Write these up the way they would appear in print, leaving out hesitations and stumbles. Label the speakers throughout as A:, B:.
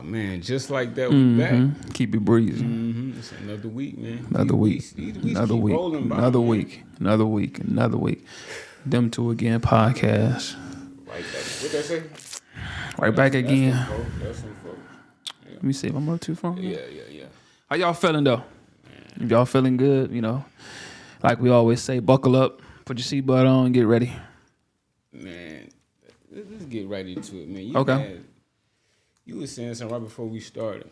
A: man, just like that, we back.
B: Keep it breezing.
A: It's another week, man.
B: Another week.
A: These weeks
B: Another
A: keep
B: week.
A: rolling by,
B: Another
A: man.
B: week. Another week. Another week. Them Two Again podcast.
A: Right back. What that say?
B: Right back again.
A: That's some folk. Yeah.
B: Let me see if I'm up too far.
A: Yeah.
B: How y'all feeling though? If y'all feeling good, like we always say, buckle up, put your seatbelt on, get ready.
A: Man, let's get right into it, man. You was saying something right before we started.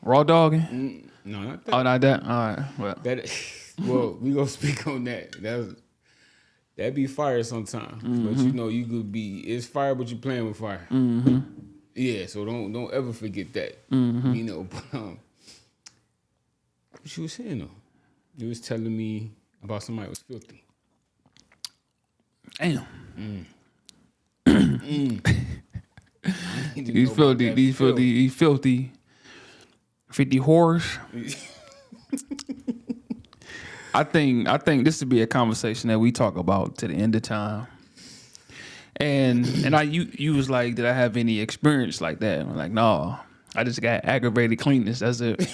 B: Raw dogging?
A: No, not that.
B: Oh, not that? All right.
A: Well, we gonna speak on that. That be fire sometimes. But you could be, it's fire, but you playing with fire.
B: Mm-hmm.
A: Yeah, so don't ever forget that.
B: Mm-hmm.
A: But what you was saying though? You was telling me about somebody who was filthy.
B: Damn.
A: These
B: filthy 50 whores. I think this would be a conversation that we talk about to the end of time. And you was like, did I have any experience like that? I'm like, no, I just got aggravated cleanness. That's it.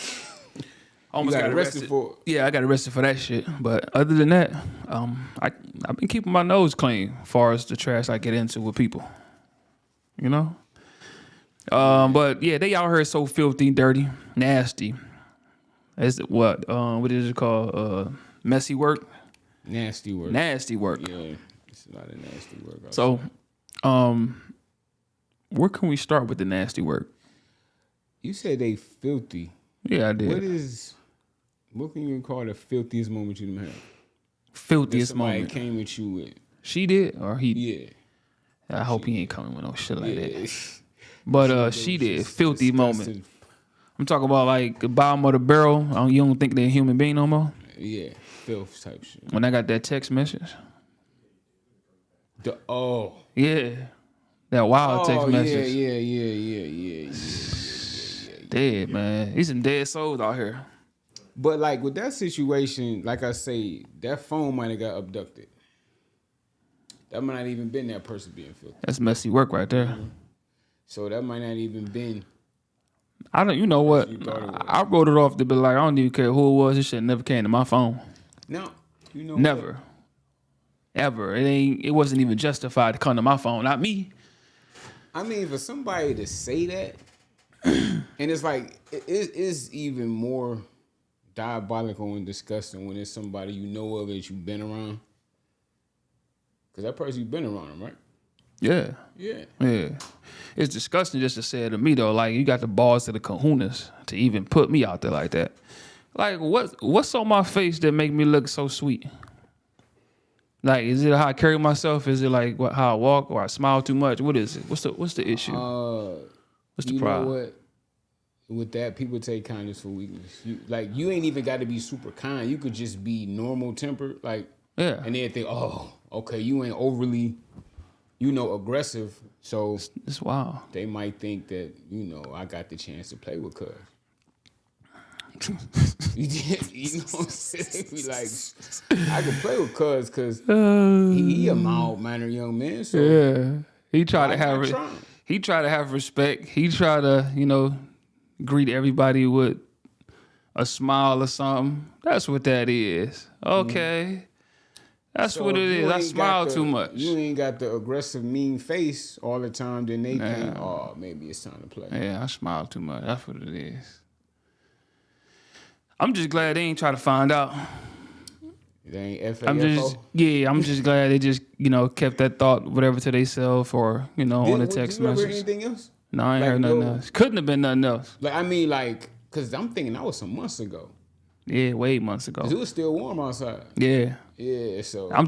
B: Almost got arrested for it. Yeah, I got arrested for that shit. But other than that, I've been keeping my nose clean as far as the trash I get into with people. But yeah, they out here so filthy, dirty, nasty. Is it what is it called? Messy work?
A: Nasty work.
B: Nasty work.
A: Yeah, it's a lot of nasty work.
B: So, where can we start with the nasty work?
A: You said they filthy.
B: Yeah, I did.
A: What can you call the filthiest moment you done had?
B: Filthiest moment.
A: Somebody came at you with.
B: She did, or he?
A: Yeah.
B: I hope he ain't coming with no shit like that. But she did. Filthy moment. I'm talking about like the bottom of the barrel. You don't think they're a human being no more?
A: Yeah, filth type shit.
B: When I got that text message. Yeah. That wild text message.
A: Yeah.
B: Dead, man. These some dead souls out here.
A: But like with that situation, like I say, that phone might have got abducted. That might not even been that person being filthy.
B: That's messy work right there.
A: So that might not even been.
B: You know what? I wrote it off to be like, I don't even care who it was. This shit never came to my phone.
A: No,
B: never,
A: what?
B: Ever. It wasn't even justified to come to my phone. Not me.
A: I mean, for somebody to say that, and it's like it is even more diabolical and disgusting when it's somebody you know of that you've been around. Because that person you've been around them, right?
B: Yeah. It's disgusting just to say it to me though. Like you got the balls to the kahunas to even put me out there like that. Like what's on my face that make me look so sweet? Like is it how I carry myself? Is it like how I walk or I smile too much? What is it? What's the issue? What's the problem?
A: You know what? With that, people take kindness for weakness. You ain't even got to be super kind. You could just be normal tempered, like
B: yeah.
A: And then think, oh, okay, you ain't overly, aggressive. So
B: it's wild.
A: They might think that I got the chance to play with cuz. You know what I'm saying? Be like, I can play with cuz because he a mild mannered young man. So
B: yeah, he tried to have respect. He tried to greet everybody with a smile or something. That's what that is. Okay. That's what it is. I smile too much.
A: You ain't got the aggressive, mean face all the time. Then they think, oh, maybe it's time to play.
B: Yeah, I smile too much. That's what it is. I'm just glad they ain't try to find out.
A: They ain't FAFO?
B: I'm just glad they just, kept that thought, whatever, to themselves or, on the text message.
A: Did you ever hear anything else?
B: No, I ain't heard nothing else. Couldn't have been nothing else.
A: Because I'm thinking that was some months ago.
B: Yeah, way months ago.
A: 'Cause it was still warm outside.
B: Yeah.
A: Yeah, so.
B: I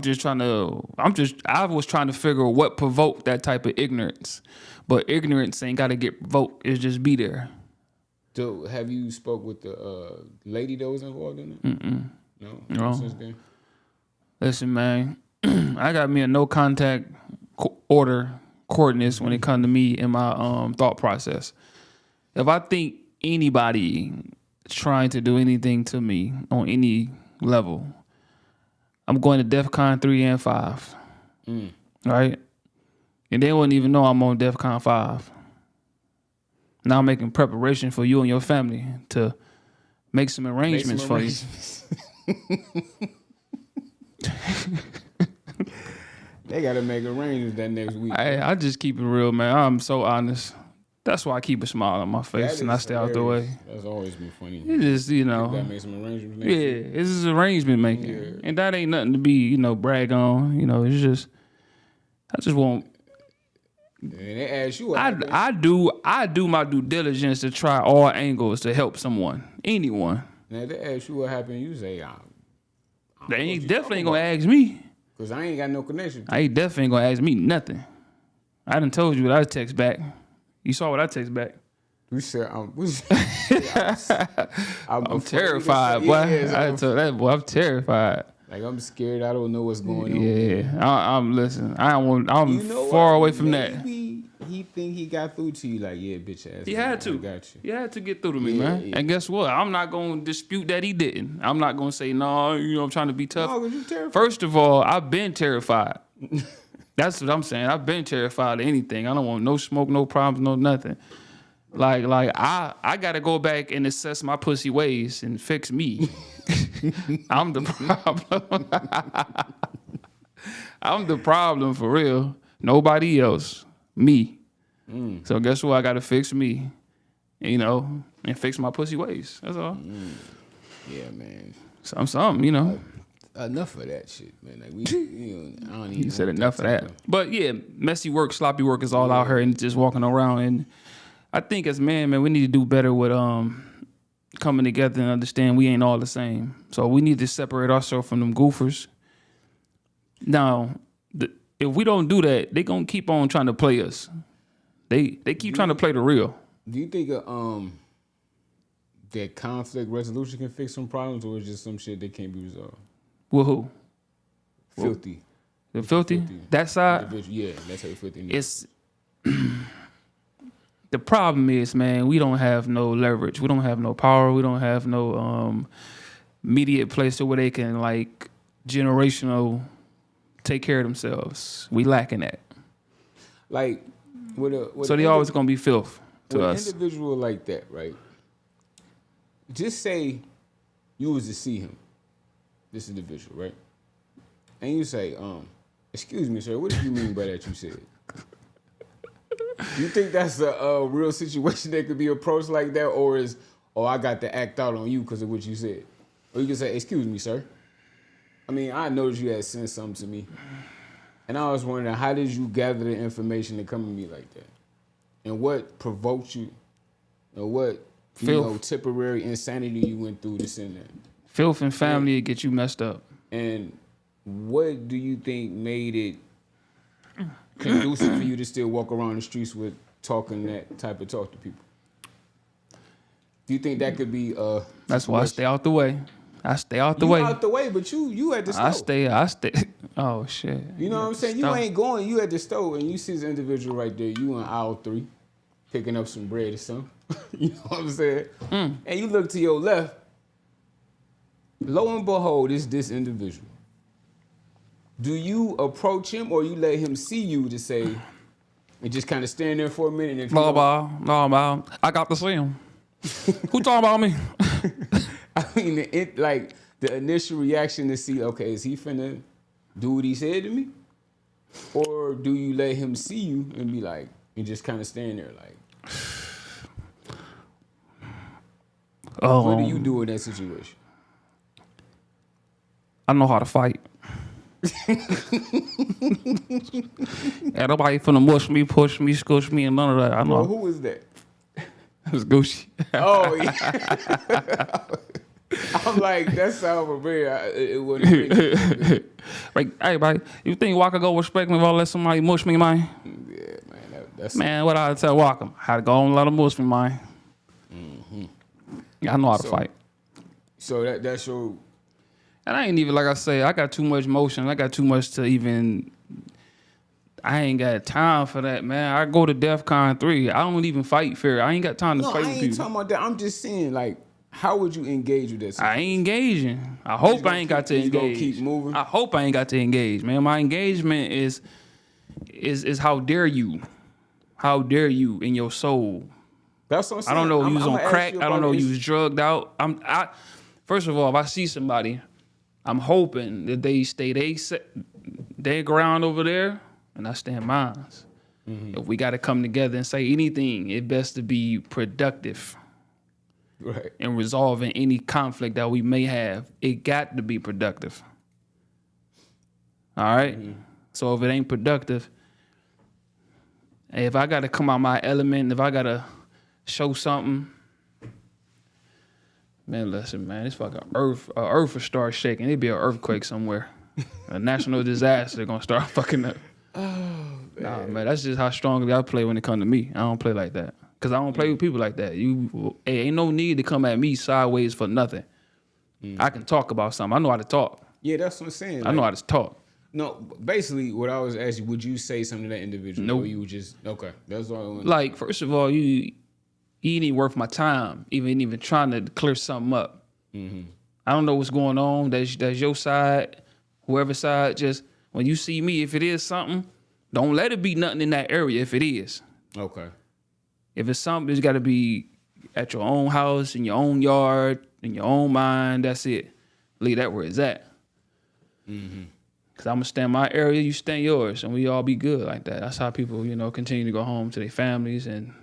B: was trying to figure what provoked that type of ignorance. But ignorance ain't got to get provoked. It's just be there.
A: So, have you spoke with the lady that was involved in it?
B: Mm-mm.
A: No? Since then?
B: Listen, man. I got me a no contact order coordinates when it comes to me in my thought process. If I think anybody trying to do anything to me on any level, I'm going to DEFCON 3 and 5. Right? And they wouldn't even know I'm on DEFCON 5. Now I'm making preparation for you and your family to make some arrangements for you.
A: They gotta make arrangements that next week.
B: I just keep it real, man. I'm so honest. That's why I keep a smile on my face and I stay out the way.
A: That's always been funny.
B: It just, you know.
A: Gotta make some arrangements next
B: Yeah,
A: week.
B: this is arrangement making.
A: Yeah.
B: And that ain't nothing to be, brag on. It's just, I just want,
A: And they ask you what happened.
B: I do my due diligence to try all angles to help someone, anyone.
A: Now they ask you what happened, you say,
B: They ain't definitely ain't gonna ask me.
A: because I ain't got no connection.
B: I ain't definitely ain't gonna ask me nothing. I done told you what I text back. You saw what I text back.
A: We said,
B: I'm terrified, boy. I told that boy, I'm terrified.
A: Like, I'm scared. I don't know what's going on.
B: Yeah, I'm listen. I'm
A: You know
B: far
A: what?
B: away from that.
A: Maybe he think he got through to you. Like, yeah, bitch ass.
B: He had
A: I
B: to.
A: got you.
B: He had to get through to me,
A: Yeah,
B: man.
A: yeah.
B: And guess what? I'm not gonna dispute that he didn't. I'm not gonna say no. I'm trying to be tough.
A: No, 'cause you terrified.
B: First of all, I've been terrified. That's what I'm saying. I've been terrified of anything. I don't want no smoke, no problems, no nothing. Like I gotta go back and assess my pussy ways and fix me. I'm the problem. I'm the problem for real. Nobody else. Me. So guess what? I gotta fix me. And fix my pussy ways. That's all.
A: Yeah, man.
B: Something.
A: Enough of that shit, man. Like, I don't even.
B: You said enough of that. But yeah, messy work, sloppy work is all out here and just walking around. And I think as man, we need to do better with coming together and understand we ain't all the same. So we need to separate ourselves from them goofers. Now, if we don't do that, they gonna keep on trying to play us. They keep trying to play the real.
A: Do you think that conflict resolution can fix some problems, or is just some shit that can't be resolved?
B: With who?
A: Filthy.
B: The filthy? That side?
A: Individual. Yeah, that's how you filthy.
B: It's the problem is, man, we don't have no leverage. We don't have no power. We don't have no immediate place where they can generational take care of themselves. We lacking that.
A: Like
B: So they always gonna be filth to
A: with
B: us.
A: An individual like that, right? Just say you was to see him, this individual, right? And you say, excuse me, sir, what did you mean by that you said? You think that's a real situation that could be approached like that, or is, I got to act out on you because of what you said? Or you can say, excuse me, sir. I mean, I noticed you had sent something to me. And I was wondering, how did you gather the information to come to me like that? And what provoked you? And what, temporary insanity you went through to send that?
B: Filth and family get you messed up.
A: And what do you think made it conducive for you to still walk around the streets with talking that type of talk to people? Do you think that could be
B: That's why I stay out the way. I stay out the way.
A: You out the way, but you at the store.
B: I stay. Oh shit.
A: You know what I'm saying? You ain't going. You at the store and you see this individual right there. You in aisle 3, picking up some bread or something. You know what I'm saying? And you look to your left. Lo and behold, it's this individual. Do you approach him or you let him see you to say, and just kind of stand there for a minute? And if you
B: No, I got to see him. Who talking about me?
A: I mean, the initial reaction to see, okay, is he finna do what he said to me? Or do you let him see you and be like, and just kind of stand there like, what do you do in that situation?
B: I know how to fight. Ain't nobody finna mush me, push me, squish me, and none of that. I know.
A: Well, who is that?
B: It's Gucci.
A: Oh, yeah. I'm like, that sounds familiar. It wouldn't.
B: Like, hey, buddy, you think Walker go respect me if I let somebody mush me, man?
A: Yeah, man. That's
B: Man, what I tell Walker? How to go and let him mush me, man. I know how to fight.
A: So that's your.
B: And I ain't even, like I say, I got too much motion. I got too much to even. I ain't got time for that, man. I go to DEFCON 3. I don't even fight fair. I ain't got time to
A: No,
B: fight
A: I
B: with
A: ain't
B: people.
A: talking about that. I'm just saying, like, how would you engage with that situation?
B: I ain't engaging. I hope I ain't got to
A: You gonna
B: engage.
A: keep moving?
B: I hope I ain't got to engage, man. My engagement is how dare you? How dare you in your soul
A: That's what I'm
B: I
A: saying.
B: don't know if you was
A: I'ma
B: on
A: ask
B: crack.
A: you
B: I don't
A: about
B: know if
A: it.
B: you was drugged out. First of all, if I see somebody, I'm hoping that they stay their ground over there, and I stand mine.
A: Mm-hmm.
B: If we got to come together and say anything, it best to be productive
A: Right.
B: in resolving any conflict that we may have. It got to be productive. All right? So if it ain't productive, if I got to come out my element, if I got to show something, man, listen, man, this fucking earth will start shaking. It'd be an earthquake somewhere. A national disaster gonna start fucking up. Nah, man, that's just how strong I play when it come to me. I don't play like that. Cause I don't play with people like that. Ain't no need to come at me sideways for nothing. I can talk about something. I know how to talk.
A: Yeah, that's what I'm saying.
B: I know how to talk.
A: No, basically, what I was asking, would you say something to that individual?
B: Nope.
A: Or you would just, okay, that's all I want.
B: Like, first of all, you ain't even worth my time, even trying to clear something up. I don't know what's going on. That's your side, whoever side. Just when you see me, if it is something, don't let it be nothing in that area. If it is,
A: Okay.
B: if it's something, it's got to be at your own house, in your own yard, in your own mind. That's it. Leave that where it's at. Cause I'm gonna stand my area, you stand yours, and we all be good like that. That's how people, continue to go home to their families and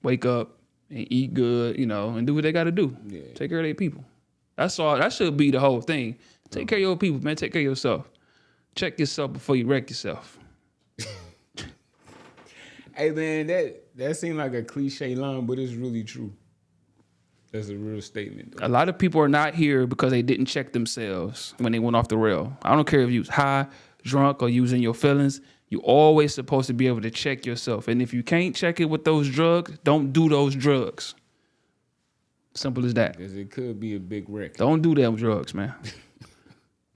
B: wake up and eat good, and do what they got to do.
A: Yeah.
B: Take care of their people. That's all. That should be the whole thing. Take care of your people, man. Take care of yourself. Check yourself before you wreck yourself.
A: Hey man, that seemed like a cliche line, but it's really true. That's a real statement, though.
B: A lot of people are not here because they didn't check themselves when they went off the rail. I don't care if you was high, drunk, or using your feelings. You always supposed to be able to check yourself. And if you can't check it with those drugs, don't do those drugs. Simple as that.
A: Because it could be a big wreck.
B: Don't do them drugs, man.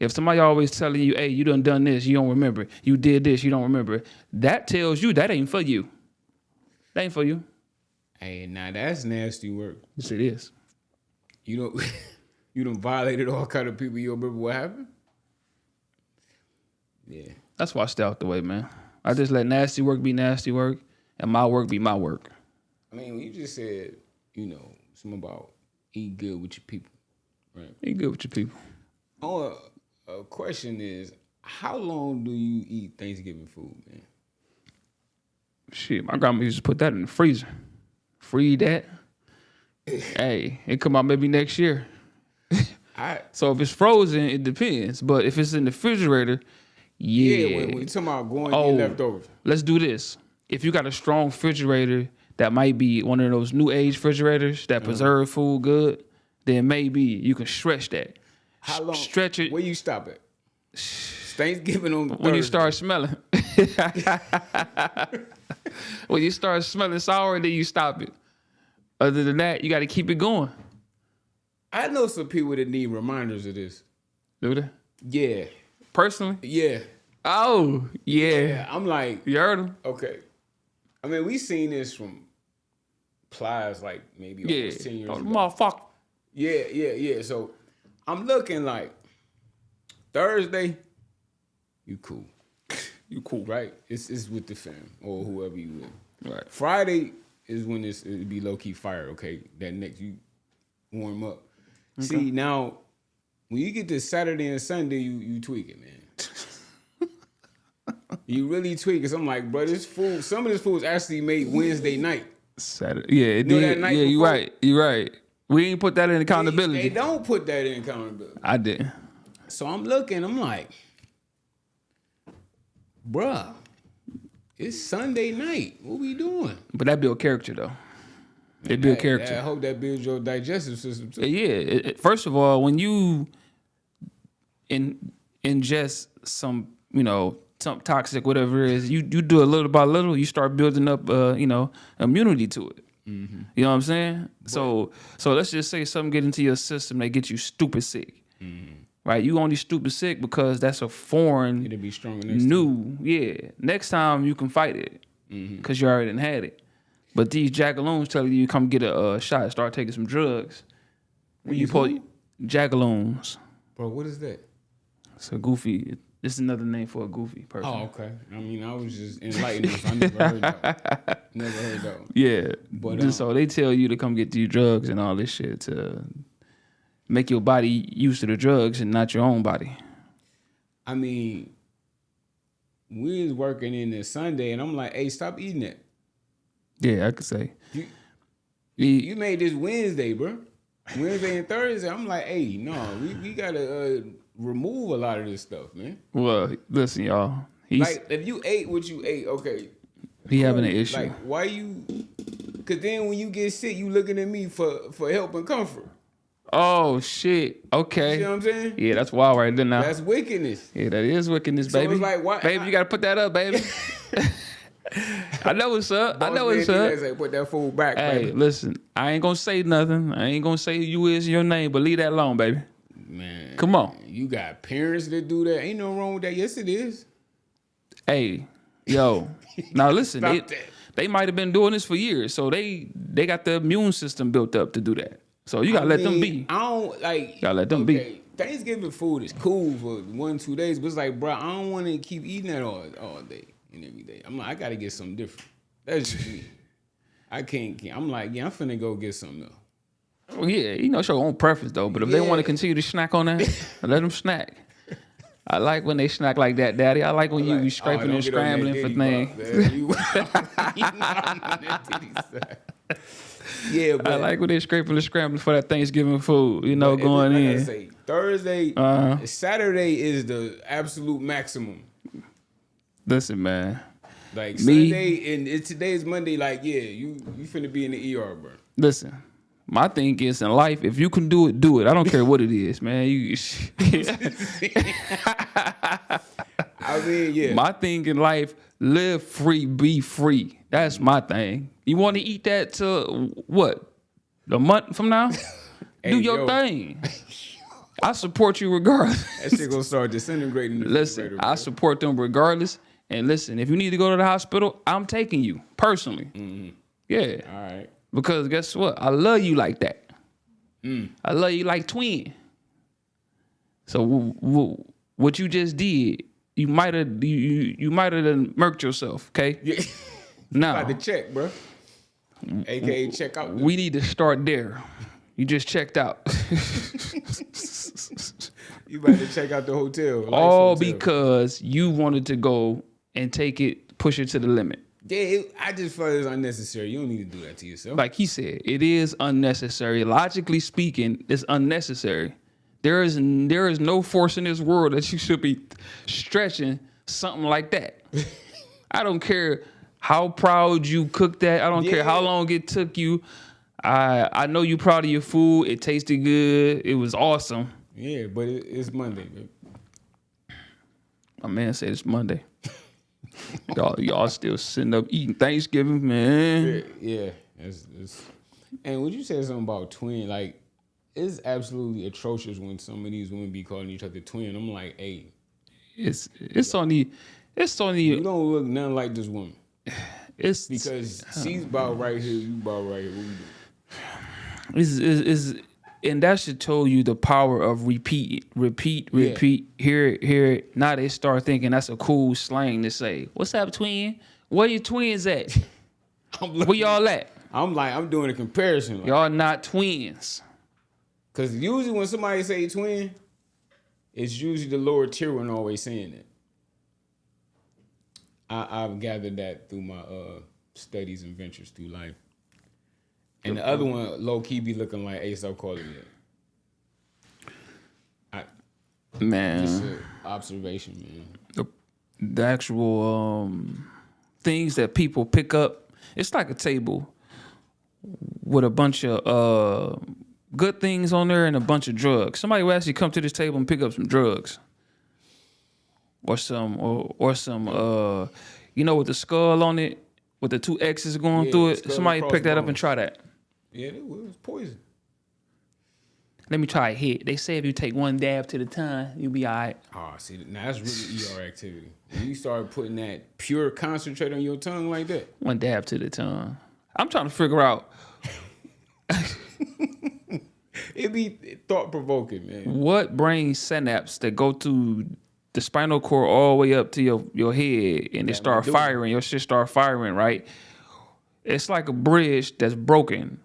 B: If somebody always telling you, hey, you done this, you don't remember it. You did this, you don't remember it. That tells you that ain't for you. That ain't for you.
A: Hey, now that's nasty work.
B: Yes, it is.
A: You done violated all kind of people. You don't remember what happened? Yeah.
B: That's why I stay out the way, man. I just let nasty work be nasty work and my work be my work.
A: I mean, you just said, something about eat good with your people, right?
B: Be good with your people.
A: Oh, a question is, how long do you eat Thanksgiving food, man?
B: Shit, my grandma used to put that in the freezer. Free that. Hey, it come out maybe next year. So if it's frozen, it depends. But if it's in the refrigerator, yeah.
A: When you talking about going to get leftovers.
B: Let's do this. If you got a strong refrigerator that might be one of those new age refrigerators that preserve food good, then maybe you can stretch that.
A: How long?
B: Stretch it.
A: Where you stop at? Thanksgiving on
B: When you
A: Thursday.
B: start smelling. When you start smelling sour, then you stop it. Other than that, you got to keep it going.
A: I know some people that need reminders of this.
B: Do they?
A: Yeah.
B: Personally?
A: Yeah.
B: Oh, yeah.
A: I'm like,
B: You heard them?
A: okay. I mean, we seen this from Plies like maybe almost 10 years
B: Oh,
A: ago.
B: motherfucker.
A: Yeah. So I'm looking like Thursday, you cool.
B: You cool.
A: Right? It's with the fam or whoever you with.
B: Right.
A: Friday is when it'd be low key fire, okay? That next you warm up. Okay. See, now when you get to Saturday and Sunday, you tweak it, man. You really tweak it. So I'm like, bro, this food, some of this food is actually made Wednesday night.
B: Saturday. Yeah, it
A: know
B: did.
A: that night
B: Yeah, you
A: before?
B: right. You right. We ain't put that in accountability.
A: They don't put that in accountability.
B: I didn't.
A: So I'm looking, I'm like, bruh, it's Sunday night. What we doing?
B: But that build character though. It build character.
A: I hope that builds your digestive system too.
B: Yeah. First of all, when you ingest some, some toxic, whatever it is, you do it little by little, you start building up, immunity to it. Mm-hmm. You know what I'm saying? So let's just say something get into your system that gets you stupid sick. Mm-hmm. Right? You only stupid sick because that's a foreign,
A: it'll be stronger next time.
B: Yeah. Next time you can fight it because you already done had it. But these jackaloons telling you come get a shot, start taking some drugs. When you pull jackaloons.
A: Bro, what is that?
B: It's a goofy. It's another name for a goofy person.
A: Oh, okay. I mean, I was just enlightened. I never heard that. Never heard that one.
B: Yeah.
A: But,
B: Just so they tell you to come get these drugs and all this shit to make your body used to the drugs and not your own body.
A: I mean, we was working in this Sunday, and I'm like, hey, stop eating that.
B: Yeah, I could say.
A: You made this Wednesday, bro. Wednesday and Thursday. I'm like, hey, no, we gotta remove a lot of this stuff, man.
B: Well, listen, y'all. He's
A: Like, if you ate what you ate, okay.
B: he having an issue.
A: Like, why you? Because then when you get sick, you looking at me for help and comfort.
B: Oh shit. Okay.
A: You know what I'm saying?
B: Yeah, that's wild right there now.
A: That's wickedness.
B: Yeah, that is wickedness,
A: So
B: baby.
A: it's like, why-
B: baby, you gotta put that up, baby. I know what's up. I know what's up.
A: Like, put that food back,
B: Hey,
A: baby.
B: listen, I ain't gonna say nothing. I ain't gonna say who you is in your name, but leave that alone, baby.
A: Man,
B: Come on.
A: You got parents that do that. Ain't no wrong with that. Yes, it is.
B: Hey, yo. Now listen,
A: Stop that.
B: they might have been doing this for years, so they got the immune system built up to do that. So you gotta let them be.
A: I don't like.
B: Gotta let them be.
A: Thanksgiving food is cool for 1-2 days, but it's like, bro, I don't want to keep eating that all day and every day. I'm like, I gotta get something different. That's just me. I can't. I'm like, yeah, I'm finna go get something else.
B: Well, yeah, you know, it's your own preference though. But if they
A: Yeah.
B: want to continue to snack on that, let them snack. I like when they snack like that, Daddy. I like when you be scraping and scrambling for things.
A: Yeah, but
B: I like when they scraping and scrambling for that Thanksgiving food. You know, going
A: like I
B: in.
A: say, Thursday, Saturday is the absolute maximum.
B: Listen, man.
A: Like
B: Me-
A: Sunday and today's Monday. Like, yeah, you finna be in the ER, bro.
B: Listen. My thing is in life, if you can do it, do it. I don't care what it is, man.
A: I mean, yeah.
B: My thing in life, live free, be free. That's my thing. You want to eat that to what? A month from now?
A: Hey,
B: Do your
A: yo.
B: thing. I support you regardless.
A: That shit gonna start disintegrating. The
B: Listen,
A: refrigerator,
B: I
A: bro.
B: support them regardless. And listen, if you need to go to the hospital, I'm taking you personally. Yeah.
A: All right.
B: Because guess what? I love you like that. I love you like twin. So what you just did, you might have you might have done murked yourself. Okay.
A: Yeah.
B: Now
A: Got the check, bro. AKA check out.
B: we need to start there. You just checked out.
A: You about to check out the hotel. Lice
B: All
A: hotel.
B: because you wanted to go and take it, push it to the limit.
A: Yeah, I just felt it's unnecessary. You don't need to do that to yourself.
B: Like he said, it is unnecessary. Logically speaking, it's unnecessary. There is no force in this world that you should be stretching something like that. I don't care how proud you cooked that. I don't care how long it took you. I know you're proud of your food. It tasted good. It was awesome.
A: Yeah, but it's Monday, man.
B: My man said it's Monday. y'all still sitting up eating Thanksgiving, man.
A: Yeah. It's, and when you said something about twin, like, it's absolutely atrocious when some of these women be calling each other twin. I'm like, hey,
B: It's on the
A: you don't look nothing like this woman.
B: it's
A: Because she's about right here, you about right here. What we do?
B: is and that should tell you the power of repeat, hear it. Now they start thinking that's a cool slang to say. What's up, twin? Where your twins at? Where y'all at?
A: I'm doing a comparison. Like,
B: Y'all not twins.
A: Because usually when somebody say twin, it's usually the lower tier one always saying it. I've gathered that through my studies and ventures through life. And the other one, low key, be looking like, hey, stop calling it.
B: Man,
A: Just an observation, man.
B: the actual things that people pick up, it's like a table with a bunch of good things on there and a bunch of drugs. Somebody will actually come to this table and pick up some drugs. Or some you know, with the skull on it, with the 2 X's going through it.
A: skull
B: Somebody
A: and
B: pick that up
A: crossbones.
B: and try that.
A: Yeah, it was poison.
B: Let me try it here. They say if you take 1 dab to the time, you'll be all right.
A: Oh, see, now that's really ER activity. When you start putting that pure concentrate on your tongue like that.
B: 1 dab to the tongue. I'm trying to figure out
A: It be thought provoking, man.
B: what brain synapse that go to the spinal cord all the way up to your head and it start
A: medulla.
B: firing. Your shit start firing, right? It's like a bridge that's broken.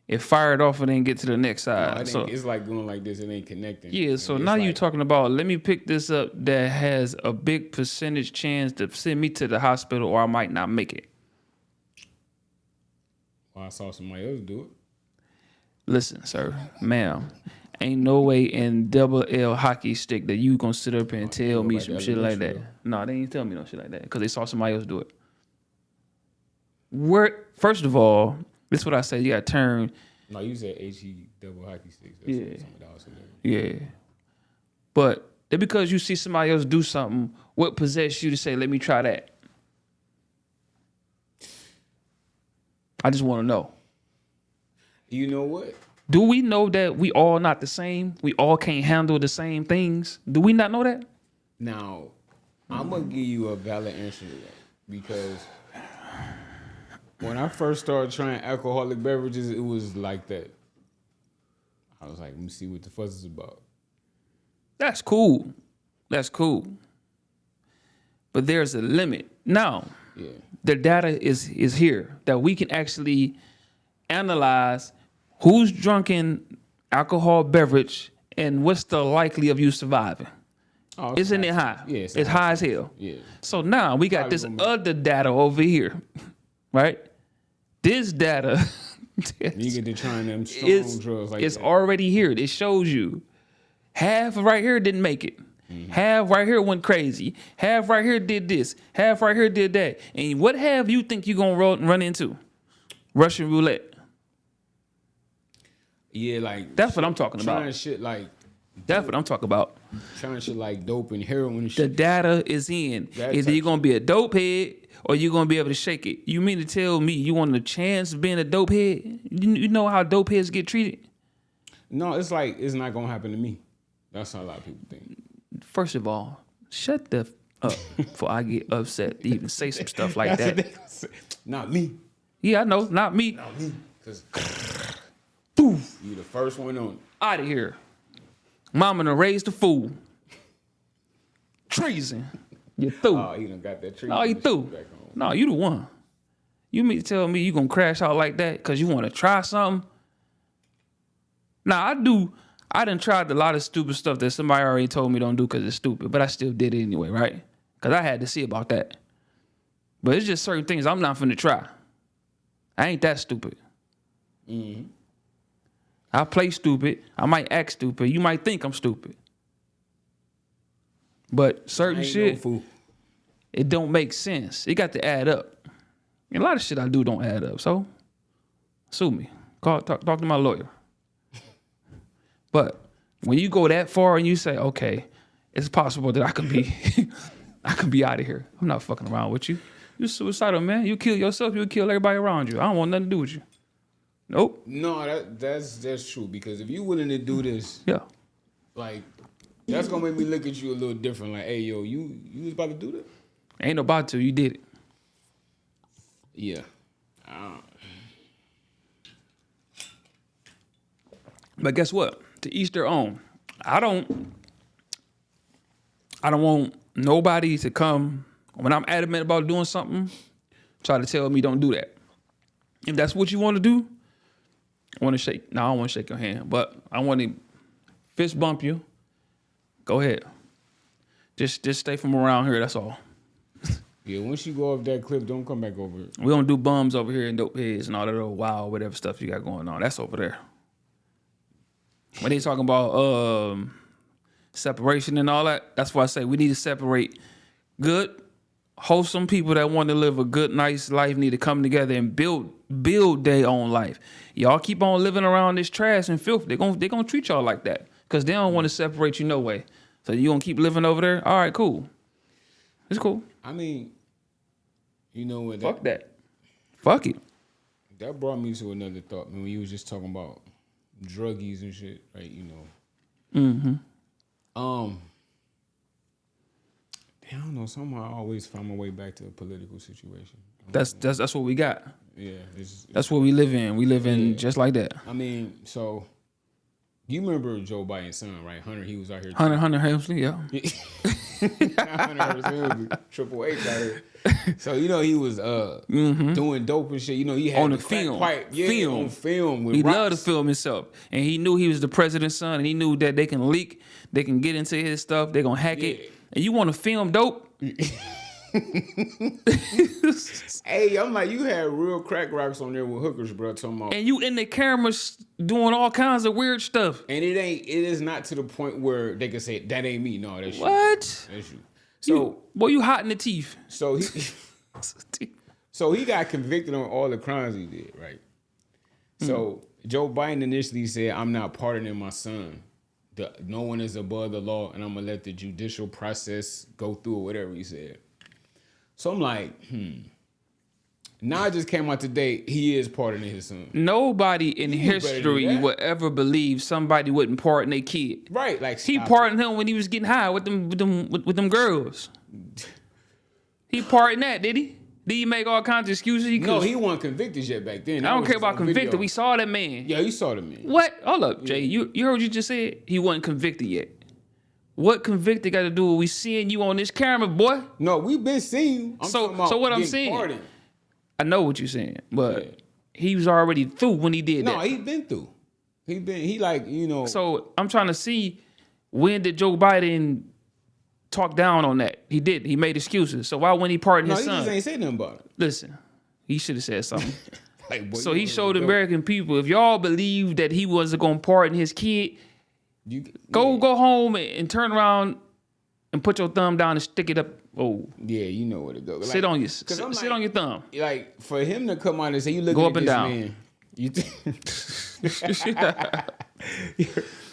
B: It fired off and then get to the next
A: No,
B: side.
A: it
B: So
A: ain't, it's like going like this. It ain't connecting.
B: yeah, so
A: It's
B: now
A: like,
B: you're talking about let me pick this up that has a big percentage chance to send me to the hospital or I might not make it.
A: well, I saw somebody else do it.
B: Listen, sir, ma'am, ain't no way in double L hockey stick that you gonna sit up here and tell me
A: like
B: some
A: that
B: shit like that.
A: elementary.
B: No, they ain't tell me no shit like that because they saw somebody else do it. First of all, this is what I say. You gotta turn.
A: No, you said HE double hockey sticks. That's
B: Yeah.
A: something that was hilarious.
B: Yeah. But then because you see somebody else do something, what possessed you to say, let me try that? I just want to know.
A: You know what?
B: Do we know that we all not the same? We all can't handle the same things? Do we not know that?
A: Now, I'm gonna give you a valid answer to that because when I first started trying alcoholic beverages, it was like that. I was like, let me see what the fuss is about.
B: That's cool. That's cool. But there's a limit. Now,
A: Yeah.
B: the data is here that we can actually analyze who's drunken alcohol beverage and what's the likely of you surviving.
A: Oh,
B: Isn't it high?
A: Yeah,
B: it's high as hell.
A: Yeah.
B: So now we got
A: Probably
B: this
A: gonna be-
B: other data over here, right? This data
A: You get to trying them strong
B: it's,
A: drugs like
B: it's
A: that.
B: already here. It shows you half right here didn't make it. Half right here went crazy. Half right here did this. Half right here did that. And what half you think you gonna run into? Russian roulette.
A: Yeah, like
B: That's what I'm talking
A: trying
B: about.
A: shit like
B: That's what I'm talking about.
A: trying shit like dope and heroin and
B: The
A: shit.
B: data is in.
A: That
B: Either
A: type
B: you're gonna be a dope head or you're gonna be able to shake it. You mean to tell me you want a chance of being a dope head? You know how dope heads get treated?
A: No, it's like it's not gonna happen to me. That's how a lot of people think.
B: First of all, shut the up before I get upset to even say some stuff like
A: That's what
B: that.
A: they gonna say. Not me.
B: Yeah, I know, not me.
A: Cause you the first one on it.
B: Out of here. Mama done raised a fool. Treason. You through.
A: Oh, he done got that tree.
B: No, you through.
A: Back home.
B: No, you the one. You mean to tell me you gonna crash out like that because you want to try something? Now, I done tried a lot of stupid stuff that somebody already told me don't do because it's stupid, but I still did it anyway, right? Because I had to see about that. But it's just certain things I'm not finna try. I ain't that stupid. I play stupid. I might act stupid. You might think I'm stupid. But certain
A: I ain't
B: shit,
A: no fool.
B: it don't make sense. It got to add up. And a lot of shit I do don't add up. So, sue me. Talk to my lawyer. But when you go that far and you say, okay, it's possible that I could be out of here. I'm not fucking around with you. You're suicidal, man. You kill yourself, you'll kill everybody around you. I don't want nothing to do with you. Nope.
A: No, that's true. Because if you willing to do this,
B: Yeah.
A: like that's gonna make me look at you a little different. Like, hey, yo, you was about to do that?
B: Ain't no about to. You did it.
A: Yeah.
B: But guess what? To each their own. I don't want nobody to come when I'm adamant about doing something, try to tell me don't do that. If that's what you want to do, I want to shake. No, I don't want to shake your hand, but I want to fist bump you. Go ahead. Just stay from around here. That's all.
A: Yeah, once you go off that cliff, don't come back over it.
B: We don't do bums over here and dope heads and all that little wild whatever stuff you got going on. That's over there. When they talking about separation and all that, that's why I say we need to separate good, wholesome people that want to live a good, nice life need to come together and build their own life. Y'all keep on living around this trash and filth. They're gonna treat y'all like that because they don't want to separate you no way. So you gonna keep living over there? All right, cool. It's cool.
A: I mean, you know what?
B: Fuck that. Fuck it.
A: That brought me to another thought, man. When you was just talking about druggies and shit, right? You know.
B: Mm-hmm.
A: I don't know. Somehow I always find my way back to a political situation.
B: That's what we got.
A: Yeah.
B: That's what we live in. We live in just like that.
A: I mean, so You remember Joe Biden's son, right? Hunter, he was out here.
B: Hunter Helmsley, yeah.
A: Hunter Triple H out here. So he was doing dope and shit. He had
B: On the
A: crack
B: film.
A: pipe. Yeah, on film with
B: He
A: rocks.
B: loved to film himself. And he knew he was the president's son, and he knew that they can leak, they can get into his stuff, they're gonna hack it. And you want to film dope?
A: Hey, I'm like, you had real crack rocks on there with hookers, bro. Talking about,
B: And you in the cameras doing all kinds of weird stuff.
A: and it is not to the point where they can say that ain't me. No, that's you.
B: What?
A: That's you. So,
B: Boy, you hot in the teeth.
A: so he got convicted on all the crimes he did, right? So Joe Biden initially said, "I'm not pardoning my son. No one is above the law, and I'm gonna let the judicial process go through or whatever he said." So I'm like, Now it just came out today. He is pardoning his son.
B: Nobody in
A: You better do
B: history
A: that.
B: would ever believe somebody wouldn't pardon their kid.
A: Right, like
B: He
A: stop
B: pardoned him when he was getting high with them girls. He pardoned that, did he? Did he make all kinds of excuses?
A: No, he wasn't convicted yet back then.
B: I don't care about convicted. We saw that man.
A: Yeah, you saw the man.
B: What? Hold up, Jay. You heard what you just said? He wasn't convicted yet. What convicted got to do with we seeing you on this camera, boy?
A: No, we've been seeing.
B: So what I'm saying, I know what you're saying, but he was already through when he did that.
A: No, he been through.
B: So I'm trying to see, when did Joe Biden talk down on that? He did. He made excuses. So why wouldn't he pardon
A: No,
B: his
A: he
B: son?
A: just ain't say nothing about it.
B: Listen, he should have said something.
A: Like, boy,
B: So
A: you
B: he
A: know
B: showed
A: what
B: American people, if y'all believe that he wasn't going to pardon his kid, go home and turn around and put your thumb down and stick it up. Oh,
A: Yeah, you know where to go.
B: sit on your
A: I'm
B: sit on your thumb.
A: Like, for him to come out and say, you looking
B: Go
A: at
B: up and
A: this
B: down.
A: man.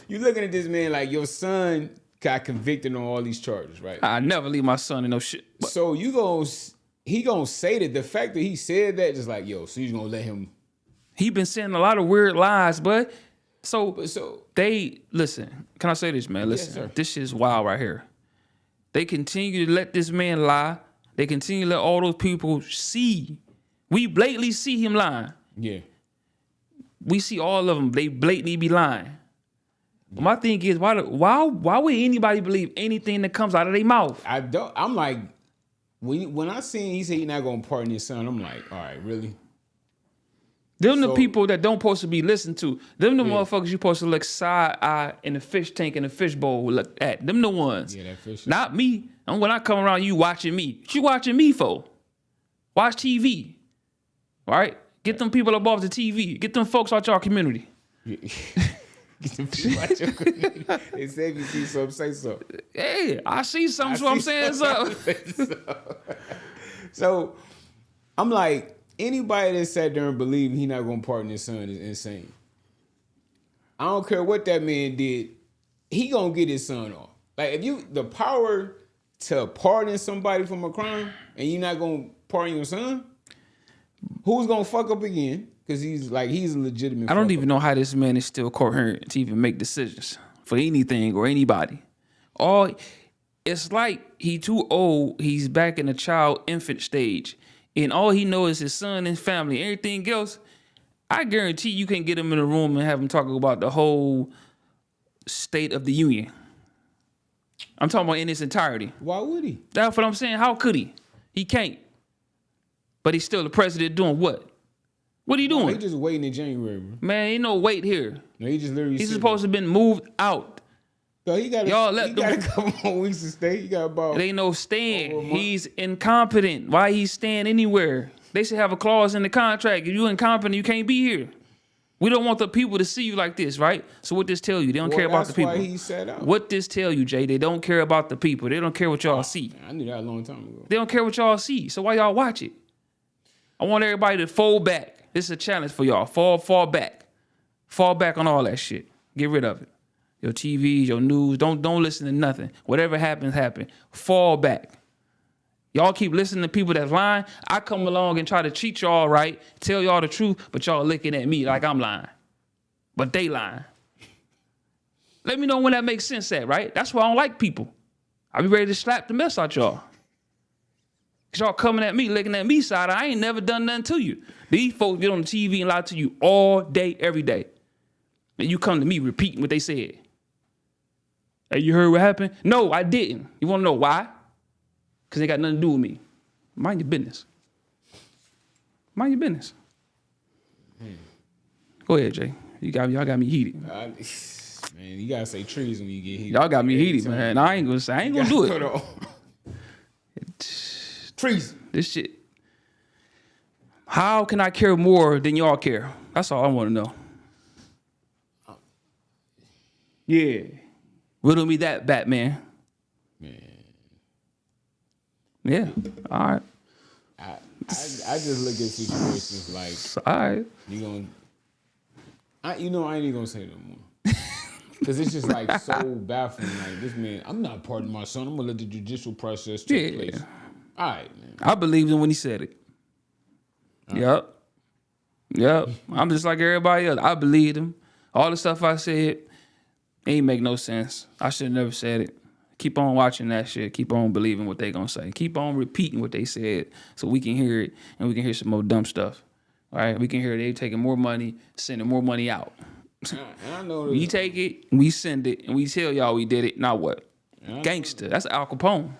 A: You looking at this man like your son got convicted on all these charges, right?
B: I never leave my son in no shit. But
A: So he gonna say that the fact that he said that, just like, yo, so you gonna let him.
B: he been saying a lot of weird lies, but so
A: So
B: they listen. Can I say this, man? Listen,
A: sir.
B: this shit is wild right here. They continue to let this man lie. They continue to let all those people see. We blatantly see him lying.
A: yeah,
B: We see all of them. They blatantly be lying. But my thing is, why would anybody believe anything that comes out of their mouth?
A: I don't. I'm like, when I seen he said he not gonna pardon his son, I'm like, all right, really?
B: Them the
A: So-
B: people that don't supposed to be listened to. Them the motherfuckers you supposed to look side eye in the fish tank in the fish bowl look at. Them the ones.
A: Yeah, that fish.
B: Not me. And when I come around, you watching me. What you watching me for? Watch TV. All right? Get them people up off the TV. Get them folks out your community.
A: Get them people out your community. They say if you see something, say so.
B: Hey, I see something, so I'm saying something.
A: So I'm like, anybody that sat there and believed he not gonna pardon his son is insane. I don't care what that man did, he gonna get his son off. Like, if you the power to pardon somebody from a crime and you not gonna pardon your son, who's gonna fuck up again? Because he's a legitimate.
B: I don't
A: fuck
B: even know how this man is still coherent to even make decisions for anything or anybody. It's like he too old. He's back in the infant stage, and all he knows is his son and family. Everything else, I guarantee you can get him in a room and have him talk about the whole State of the Union. I'm talking about in its entirety.
A: Why would he?
B: That's what I'm saying. How could he? He can't. But he's still the president doing what? What are you doing?
A: He just waiting in January, bro.
B: Man, ain't no wait here.
A: No, he just literally.
B: He's supposed to have been moved out.
A: So he got.
B: Y'all
A: He got a couple more weeks to stay. He got about.
B: It ain't no stand.
A: Over a month.
B: He's incompetent. Why he stand anywhere? They should have a clause in the contract. If you incompetent, you can't be here. We don't want the people to see you like this, right? So what this tell you? They don't care about the people.
A: That's why he sat out.
B: What this tell you, Jay? They don't care about the people. They don't care what y'all see.
A: I knew that a long time ago.
B: They don't care what y'all see. So why y'all watch it? I want everybody to fold back. This is a challenge for y'all. Fall back. Fall back on all that shit. Get rid of it. Your TVs, your news. Don't listen to nothing. Whatever happens, happen. Fall back. Y'all keep listening to people that's lying. I come along and try to treat y'all right, tell y'all the truth, but y'all looking at me like I'm lying. But they lying. Let me know when that makes sense at, right? That's why I don't like people. I be ready to slap the mess out y'all. Cause y'all coming at me, looking at me side. I ain't never done nothing to you. These folks get on the TV and lie to you all day, every day. And you come to me repeating what they said. Hey, you heard what happened? No, I didn't. You want to know why? Because they got nothing to do with me. Mind your business. Mind your business. Go ahead, Jay. Y'all got me heated.
A: Man, you gotta say trees when you get heated.
B: Y'all got me heated, man. I ain't gonna do it.
A: Trees.
B: This shit. How can I care more than y'all care? That's all I want to know. Yeah. Riddle me that, Batman.
A: Man.
B: Yeah. All right.
A: I just look at situations like
B: All right.
A: you gonna. I ain't even gonna say no more. Cause it's just like so baffling. Like this man, I'm not pardoning my son. I'm gonna let the judicial process take place. All right, man.
B: I believed him when he said it. Yep. I'm just like everybody else. I believed him. All the stuff I said ain't make no sense. I should have never said it. Keep on watching that shit. Keep on believing what they gonna say. Keep on repeating what they said so we can hear it and we can hear some more dumb stuff. All right? We can hear they taking more money, sending more money out.
A: And I know
B: We take it, we send it, and we tell y'all we did it. Now what? Gangster. That's Al Capone.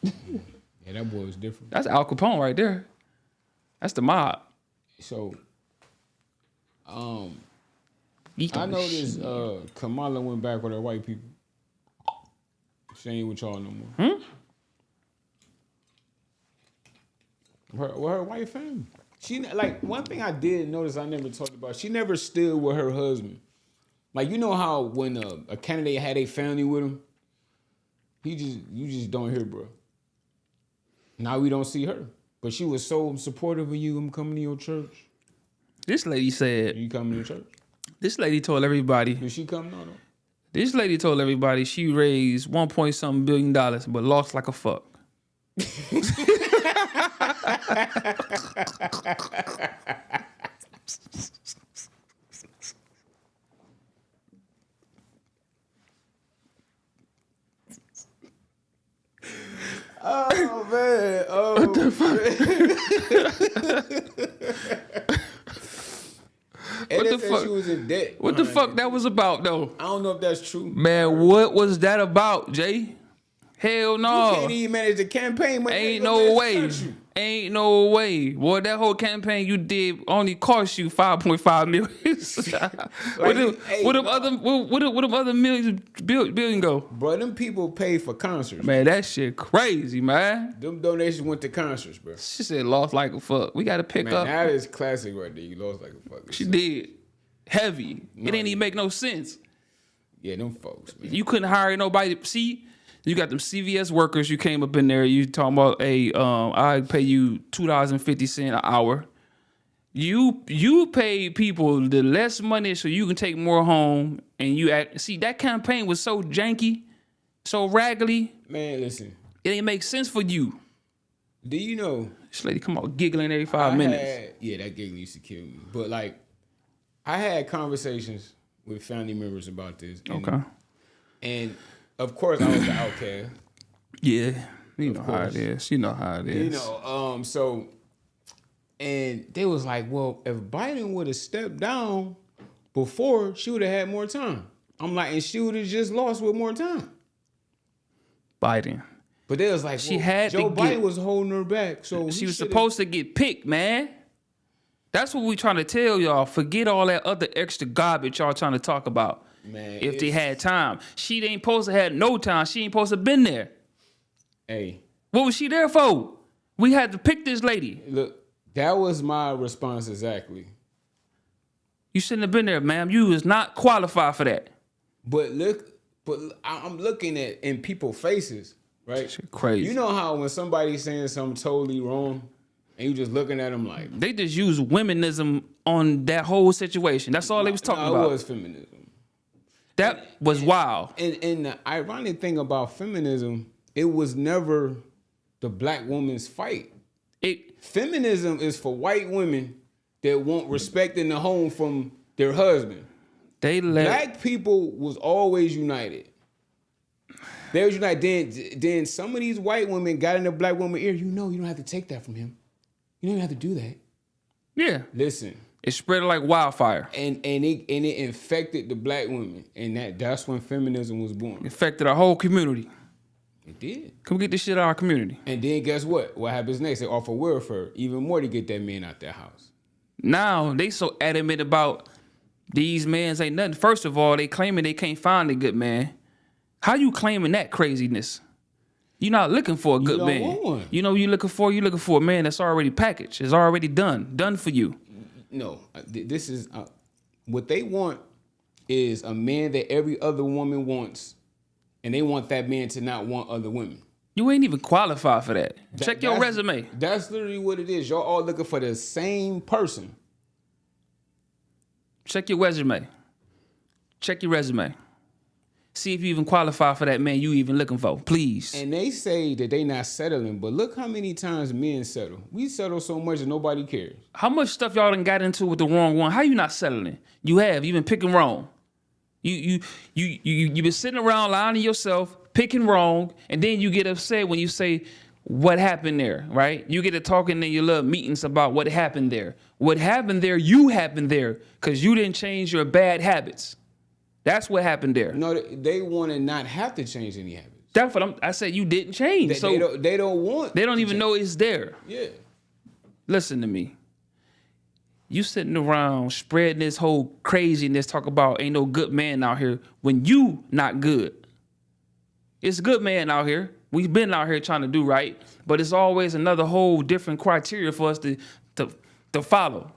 A: Yeah, that boy was different.
B: That's Al Capone right there. That's the mob.
A: So, I noticed Kamala went back with her white people. She ain't with y'all no more. Her white family. She like one thing I did notice I never talked about. She never stood with her husband. Like you know how when a candidate had a family with him, you just don't hear, bro. Now we don't see her, but she was so supportive of you. I'm coming to your church.
B: This lady said.
A: You coming to church?
B: This lady told everybody.
A: Did she come? No.
B: This lady told everybody she raised $1.something billion, but lost like a fuck.
A: Oh man! Oh,
B: what the fuck?
A: What the fuck? She was in debt.
B: What the fuck that was about, though?
A: I don't know if that's true.
B: Man, what was that about, Jay? Hell no.
A: You can't even manage the campaign.
B: Ain't no way. Ain't no way. Boy, that whole campaign you did only cost you $5.5 million. Where them other billion go?
A: Bro, them people pay for concerts.
B: Man, that shit crazy, man.
A: Them donations went to concerts, bro.
B: She said lost like a fuck. We got to pick up.
A: That is classic right there. You lost like a fuck.
B: She did. Heavy. It didn't even make no sense.
A: Yeah, them folks, man.
B: You couldn't hire nobody. See, you got them CVS workers. You came up in there. You talking about, hey, I pay you $2.50 an hour. You pay people the less money so you can take more home. And see, that campaign was so janky, so raggedy.
A: Man, listen.
B: It didn't make sense for you.
A: Do you know?
B: This lady come out giggling every 5 minutes.
A: Yeah, that giggling used to kill me. But like, I had conversations with family members about this.
B: Okay.
A: And of course, I was the outcast.
B: Yeah, you know how it is. You know how it is.
A: You know, so, and they was like, well, if Biden would have stepped down before, she would have had more time. I'm like, and she would have just lost with more time.
B: Biden.
A: But they was like,
B: she had
A: Joe Biden was holding her back. So
B: she was supposed to get picked, man. That's what we trying to tell y'all. Forget all that other extra garbage y'all trying to talk about.
A: Man,
B: if they had time. She ain't supposed to have no time. She ain't supposed to have been there.
A: Hey.
B: What was she there for? We had to pick this lady.
A: Look, that was my response exactly.
B: You shouldn't have been there, ma'am. You was not qualified for that.
A: But I'm looking at in people's faces, right?
B: Shit crazy.
A: You know how when somebody's saying something totally wrong, and you just looking at them like...
B: They just use womenism on that whole situation. That's all they was talking about.
A: It was feminism.
B: That was wild.
A: And the ironic thing about feminism, it was never the black woman's fight. Feminism is for white women that want respect in the home from their husband. Black people was always united. They was united. Then some of these white women got in the black woman's ear. You don't have to take that from him. You don't even have to do that.
B: Yeah.
A: Listen.
B: It spread like wildfire.
A: And it infected the black women, and that's when feminism was born.
B: It affected our whole community.
A: It did.
B: Come get this shit out of our community.
A: And then guess what? What happens next? They offer welfare even more to get that man out their house.
B: Now they so adamant about these mans ain't nothing. First of all, they claiming they can't find a good man. How you claiming that craziness? You're not looking for a good
A: don't
B: man.
A: want one.
B: You know what you're looking for a man that's already packaged. It's already done for you.
A: No, this is what they want is a man that every other woman wants, and they want that man to not want other women.
B: You ain't even qualified for that. Check your resume.
A: That's literally what it is. Y'all all looking for the same person.
B: Check your resume. Check your resume. See if you even qualify for that man you even looking for, please.
A: And they say that they not settling, but look how many times men settle. We settle so much that nobody cares.
B: How much stuff y'all done got into with the wrong one? How you not settling? You have. You been picking wrong. You been sitting around lying to yourself, picking wrong, and then you get upset when you say what happened there, right? You get to talking in your little meetings about what happened there. What happened there, you happened there, because you didn't change your bad habits. That's what happened there.
A: No, they want to not have to change any habits.
B: That's what I said. You didn't change.
A: They don't want.
B: They don't even know it's there.
A: Yeah.
B: Listen to me. You sitting around spreading this whole craziness, talk about ain't no good man out here when you not good. It's a good man out here. We've been out here trying to do right, but it's always another whole different criteria for us to follow.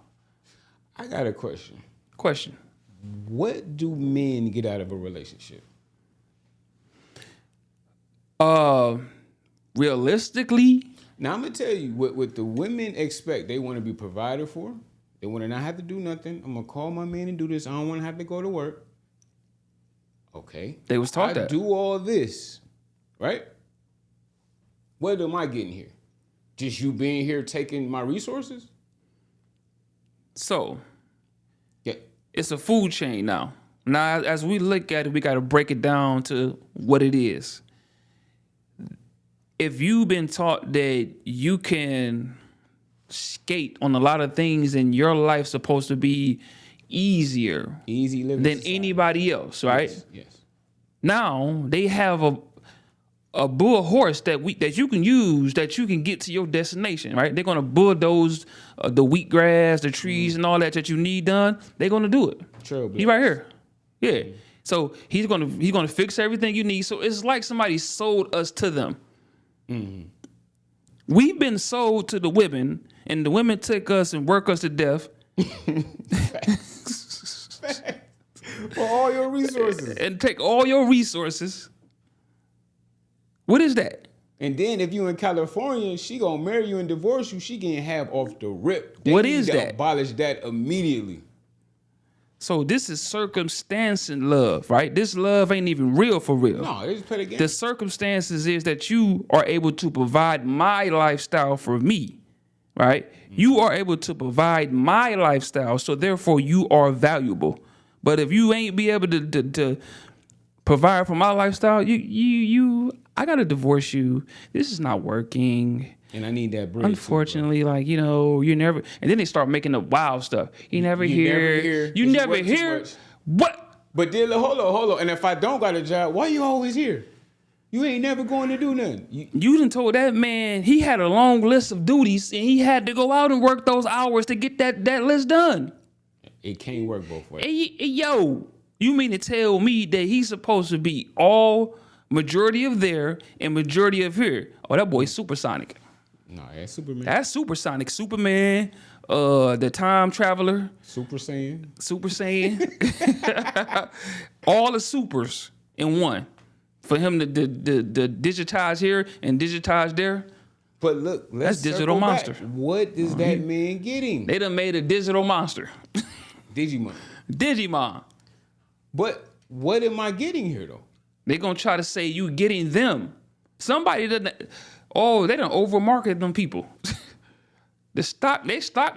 A: I got a question.
B: Question.
A: What do men get out of a relationship?
B: Realistically,
A: now I'm gonna tell you what the women expect. They want to be provided for. They want to not have to do nothing. I'm gonna call my man and do this. I don't want to have to go to work. Okay.
B: They was taught
A: I
B: that.
A: do all this, right? What am I getting here? Just you being here taking my resources?
B: So
A: Yeah.
B: it's a food chain now. Now, as we look at it, we got to break it down to what it is. If you've been taught that you can skate on a lot of things and your life's supposed to be easier
A: Easy living
B: than
A: society.
B: anybody else, right?
A: Yes.
B: Now they have a bull horse that you can use that you can get to your destination, right? They're gonna bulldoze the wheatgrass, the trees, and all that you need done. They're gonna do it.
A: Trailblazer.
B: He right here, yeah. So he's gonna fix everything you need. So it's like somebody sold us to them.
A: Mm-hmm.
B: We've been sold to the women, and the women took us and work us to death.
A: For all your resources.
B: And take all your resources. What is that?
A: And then if you in California, she gonna marry you and divorce you. She can have off the rip. They
B: What
A: need
B: is
A: to
B: that?
A: Abolish that immediately.
B: So this is circumstance and love, right? This love ain't even real for real.
A: No, they just play the game.
B: The circumstances is that you are able to provide my lifestyle for me, right? You are able to provide my lifestyle, so therefore you are valuable. But if you ain't be able to provide for my lifestyle, I gotta divorce you. This is not working.
A: And I need that bread.
B: Unfortunately, you never. And then they start making up wild stuff. You never hear. You never
A: work too
B: hear.
A: much.
B: What?
A: But then hold on. And if I don't got a job, why you always here? You ain't never going to do nothing.
B: You done told that man he had a long list of duties and he had to go out and work those hours to get that list done.
A: It can't work both ways.
B: Hey, yo, you mean to tell me that he's supposed to be all majority of there and majority of here? Oh, that boy's supersonic.
A: No, that's Superman.
B: That's supersonic. Superman, the time traveler,
A: Super Saiyan.
B: Super Saiyan, all the supers in one. For him to digitize here and digitize there,
A: But look, let's
B: That's digital
A: circle
B: monster.
A: back. What is that man getting?
B: they done made a digital monster.
A: Digimon.
B: Digimon.
A: But what am I getting here though?
B: They gonna try to say you getting them. Somebody done. Oh, they done overmarket them people. They stock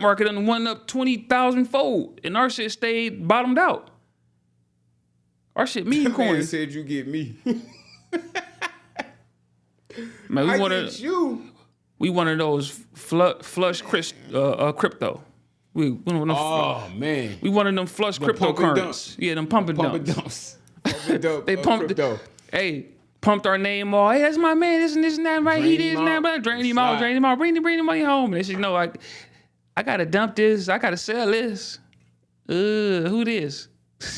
B: market done went up 20,000 fold, and our shit stayed bottomed out. Our shit meme
A: Man
B: coin.
A: said you get me.
B: Man, we
A: I
B: one
A: get you.
B: of those flush crypto. We one of them.
A: Oh man,
B: We one of them flush
A: pump and dump.
B: cryptocurrencies. Yeah, them pump and
A: pump and
B: dumps.
A: dumps. Pump and dump.
B: They pumped.
A: Crypto.
B: Hey, pumped our name all. Hey, that's my man. This and this and that. Right?
A: Drain
B: He this
A: him
B: and that.
A: out.
B: But drain him out.
A: Slide.
B: Drain him out. Bring the money home. And they said, no, I gotta dump this. I gotta sell this. Who this?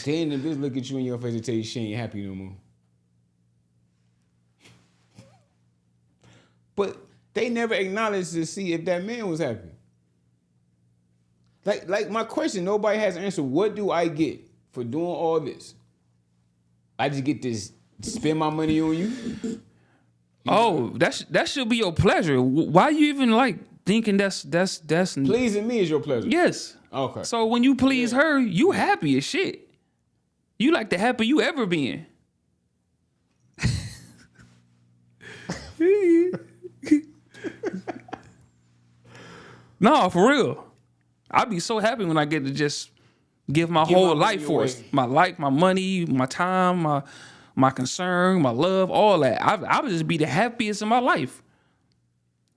A: Then the bitch look at you in your face and tell you she ain't happy no more. But they never acknowledged to see if that man was happy. Like my question, nobody has an answer. What do I get for doing all this? I just get this, spend my money on you?
B: Oh, that should be your pleasure. Why you even like thinking that's
A: Pleasing me is your pleasure.
B: yes.
A: Okay.
B: So when you please her, you happy as shit. You like the happy you ever been. No, for real. I'd be so happy when I get to just give my whole
A: my
B: life
A: money
B: for
A: away.
B: it. My life, my money, my time, my concern, my love, all that. I would just be the happiest in my life.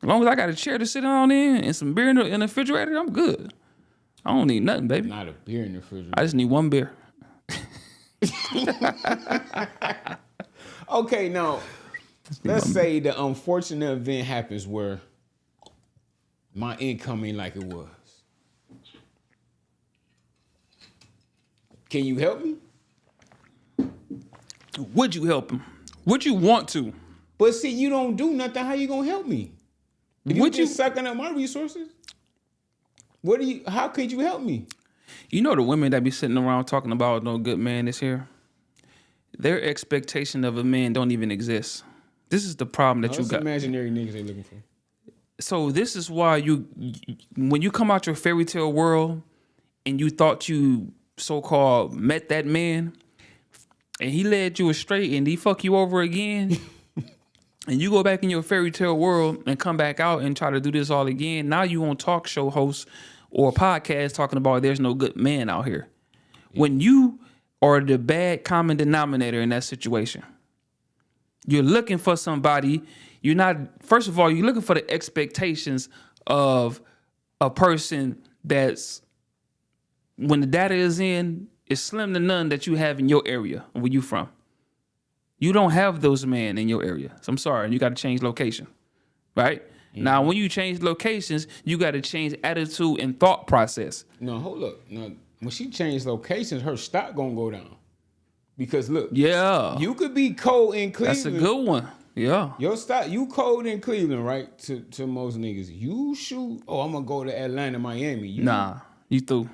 B: As long as I got a chair to sit down in and some beer in the refrigerator, I'm good. I don't need nothing, baby.
A: Not a beer in the refrigerator.
B: I just need one beer.
A: Okay, now, let's say the unfortunate event happens where my income ain't like it was. Can you help me?
B: Would you help him? Would you want to?
A: But see, you don't do nothing. How you gonna help me? If
B: Would
A: you
B: you?
A: just sucking up my resources? How could you help me?
B: You know the women that be sitting around talking about no good man is here? Their expectation of a man don't even exist. This is the problem that you
A: That's
B: got.
A: imaginary niggas they looking for.
B: So this is why when you come out your fairy tale world and you thought you so-called met that man and he led you astray and he fuck you over again and you go back in your fairy tale world and come back out and try to do this all again. Now you on talk show host or podcast talking about there's no good man out here. When you are the bad common denominator in that situation, you're looking for somebody. You're not, first of all, you're looking for the expectations of a person that's, when the data is in, it's slim to none that you have in your area where you from. You don't have those men in your area. So I'm sorry, you got to change location, right? Mm-hmm. Now, when you change locations, you got to change attitude and thought process.
A: No, hold up. No, when she changed locations, her stock gonna go down. Because look,
B: Yeah.
A: you could be cold in Cleveland.
B: That's a good one. Yeah.
A: Your stock, you cold in Cleveland, right? To most niggas, you shoot. Oh, I'm gonna go to Atlanta, Miami.
B: Nah, you through.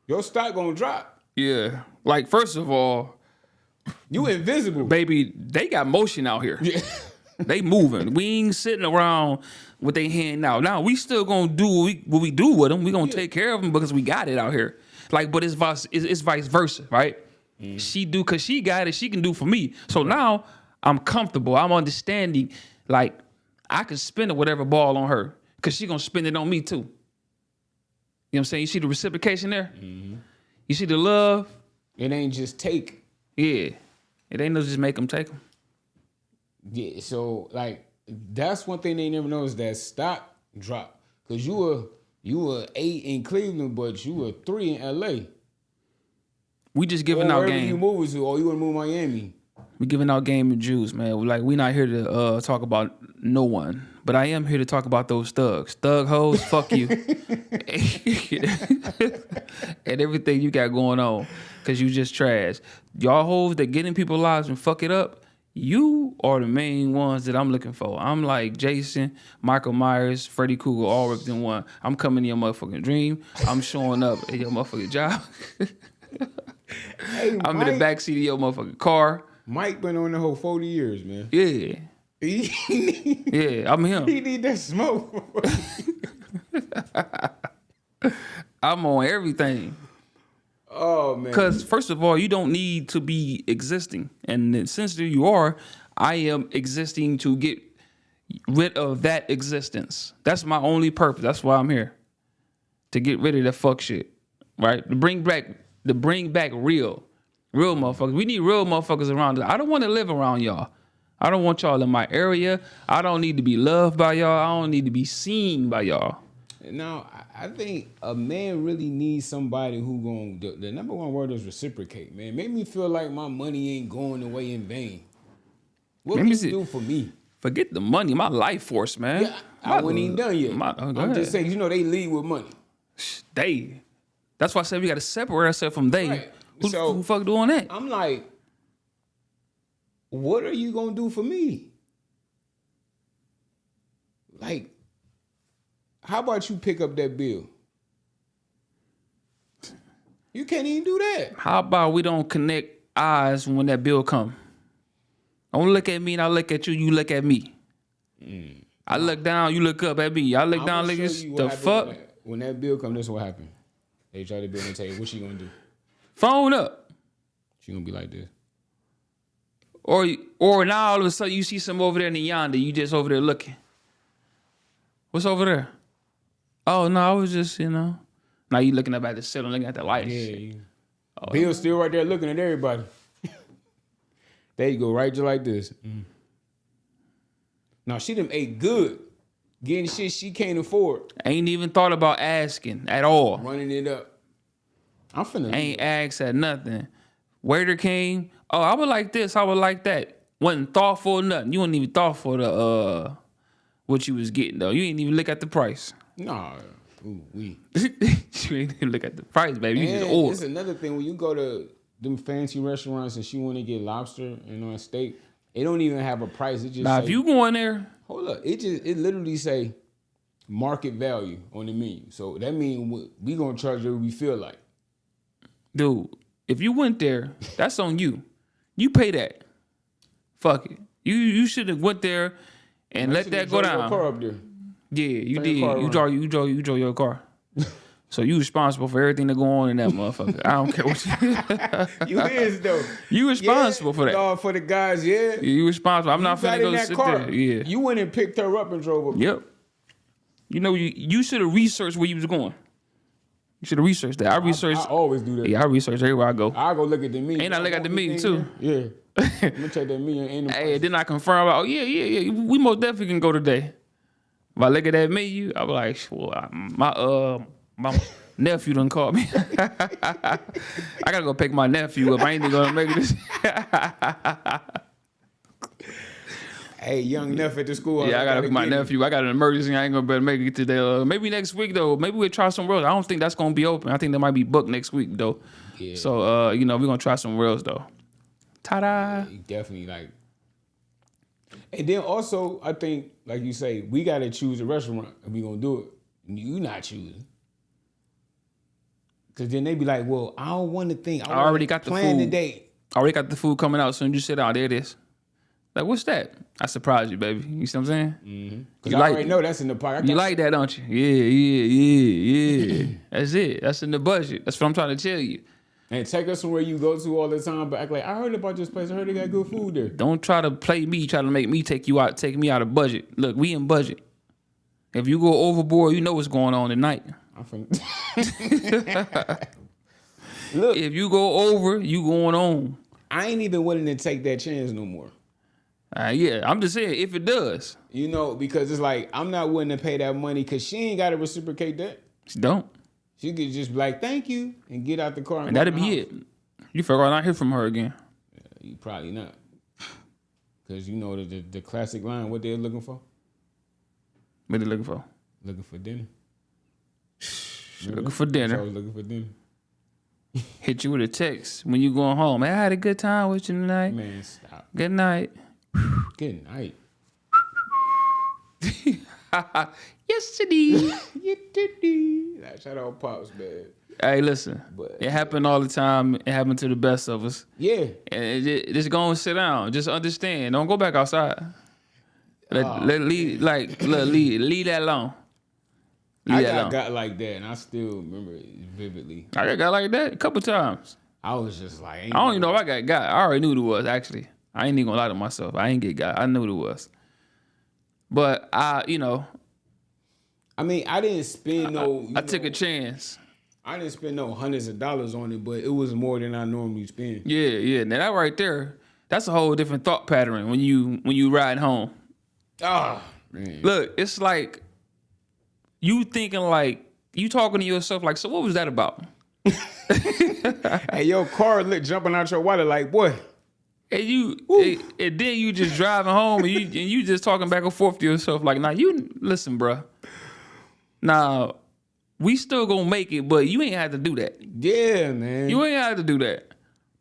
A: Your stock gonna drop.
B: Yeah. Like, first of all,
A: You invisible.
B: baby, they got motion out here.
A: Yeah.
B: They moving. We ain't sitting around with their hand out. Now, we still gonna do what we do with them. We gonna take care of them because we got it out here. Like, but it's vice versa, right? Mm. She do because she got it. She can do for me. So now I'm comfortable. I'm understanding. Like, I can spend it whatever ball on her because she gonna spend it on me too. You know what I'm saying? You see the reciprocation there? Mm-hmm. You see the love?
A: It ain't just take.
B: Yeah. It ain't no just make them take them.
A: Yeah, so like that's one thing they never know is that stock drop. Cause you were 8 in Cleveland, but you were 3 in LA.
B: We just giving
A: or
B: out
A: wherever
B: game.
A: you move to, or you want to move Miami.
B: We giving out game and juice, man. We not here to talk about no one, but I am here to talk about those thugs, thug hoes. Fuck you, and everything you got going on, cause you just trash. Y'all hoes that get in people's lives and fuck it up. You are the main ones that I'm looking for. I'm like Jason, Michael Myers, Freddy Krueger, all wrapped in one. I'm coming in your motherfucking dream. I'm showing up at your motherfucking job.
A: Hey,
B: I'm in the backseat of your motherfucking car.
A: Mike been on the whole 40 years, man.
B: Yeah. Yeah, I'm him.
A: He need that smoke.
B: I'm on everything.
A: Oh, man.
B: Because, first of all, you don't need to be existing. And since you are, I am existing to get rid of that existence. That's my only purpose. That's why I'm here. To get rid of that fuck shit. Right? To bring back real motherfuckers. We need real motherfuckers around us. I don't want to live around y'all. I don't want y'all in my area. I don't need to be loved by y'all. I don't need to be seen by y'all.
A: Now, I think a man really needs somebody who the number one word is reciprocate, man. Make me feel like my money ain't going away in vain. What can you do for me?
B: Forget the money, my life force, man.
A: Yeah, I wasn't even done yet. I'm just saying, they lead with money.
B: They. That's why I said we got to separate ourselves from they.
A: Right.
B: Who the fuck doing that?
A: I'm like, what are you going to do for me? Like, how about you pick up that bill? You can't even do that.
B: How about we don't connect eyes when that bill come? Don't look at me and I look at you, you look at me. I look down, you look up at me. I look down, look at the fuck.
A: When that bill come, this is what happened. They try to bill and tell you, what she gonna do?
B: Phone up.
A: She gonna be like this.
B: Or now all of a sudden you see some over there in the yonder, you just over there looking. What's over there? Oh, no, I was just, Now you looking up at the ceiling, looking at the lights.
A: Yeah. Bill's still right there looking at everybody. There you go, right just like this. Now, she done ate good. Getting shit she can't afford.
B: Ain't even thought about asking at all.
A: Running it up. I'm finna
B: Ain't asked at nothing. Waiter came. Oh, I would like this. I would like that. Wasn't thoughtful or nothing. You wasn't even thoughtful to what you was getting, though. You ain't even look at the price.
A: Nah. Ooh, we.
B: You ain't even look at the price, baby. You just order.
A: It's another thing. When you go to them fancy restaurants and she want to get lobster and steak, it don't even have a price. It just
B: now, if you go in there.
A: Hold up. It literally say market value on the menu. So that means we going to charge you what we feel like.
B: Dude, if you went there, that's on you. You pay that. Fuck it. You should have went there and let that go down.
A: Your car up there.
B: Yeah, you did. You drove your car. So you responsible for everything that go on in that motherfucker. I don't care what you.
A: You is though.
B: You responsible for that.
A: No, for the guys, yeah.
B: You responsible. I'm not finna go sit there. Yeah.
A: You went and picked her up and drove up.
B: Yep. You should have researched where you was going. You should have researched that. I
A: always do that.
B: Yeah, I research everywhere I go.
A: I go look at the menu.
B: And I look at the menu too.
A: Yeah. I'm gonna check that menu.
B: Hey, then I confirm. Oh yeah. We most definitely can go today. If I look at that menu, I be like, well, my nephew done called me. I gotta go pick my nephew up. I ain't even gonna make this.
A: Hey, young nephew at the school.
B: Yeah, I gotta pick my nephew. I got an emergency. I ain't gonna better make it today. Maybe next week though. Maybe we'll try somewhere else. I don't think that's gonna be open. I think that might be booked next week though. Yeah. So we're gonna try somewhere else though. Ta-da!
A: Yeah, definitely like. And then also, I think, like you say, we gotta choose a restaurant and we gonna do it. You not choosing. Cause then they be like, well, I don't want to think.
B: I already got the food.
A: Plan the date.
B: I already got the food coming out. Soon as you sit down, there it is. Like, what's that? I surprised you, baby. You see what I'm saying?
A: Mm-hmm. Cause I already know that's in the pocket.
B: You like that, don't you? Yeah. That's it. That's in the budget. That's what I'm trying to tell you.
A: And take us somewhere you go to all the time, but act like, I heard about this place. I heard they got good food there.
B: Don't try to play me. Try to make me take me out of budget. Look, we in budget. If you go overboard, you know what's going on tonight. Look, if you go over, you going on.
A: I ain't even willing to take that chance no more.
B: Yeah, I'm just saying, if it does.
A: Because it's like, I'm not willing to pay that money because she ain't got to reciprocate that.
B: She don't.
A: She could just be like, thank you, and get out the car.
B: And that'd be it. You figure not hear from her again.
A: Yeah, you probably not. Because the classic line, what they're looking for?
B: What they looking for?
A: Looking for dinner.
B: Looking for dinner.
A: I was looking for dinner.
B: Hit you with a text when you going home. Hey, I had a good time with you tonight.
A: Man, stop.
B: Good night.
A: Good night.
B: Yesterday.
A: Shout out Pops, man.
B: Hey, listen. It happened all the time. It happened to the best of us.
A: Yeah.
B: And just go and sit down. Just understand. Don't go back outside. Leave that alone.
A: I got like that, and I still remember it vividly.
B: I got like that a couple times.
A: I was just like,
B: I don't even know if I got. I already knew who it was, actually. I ain't even gonna lie to myself. I ain't get got. I knew who it was. But I mean,
A: I didn't spend
B: I took a chance.
A: I didn't spend no hundreds of dollars on it, but it was more than I normally spend.
B: Yeah. Now that right there, that's a whole different thought pattern when you ride home.
A: Ah, man.
B: Look, it's like you thinking like you talking to yourself like, so what was that about?
A: Hey, your car jumping out your wallet like, boy.
B: And then you just driving home and you just talking back and forth to yourself like, nah, you listen, bruh. Now we still gonna make it, but you ain't had to do that.
A: Yeah, man.
B: You ain't had to do that.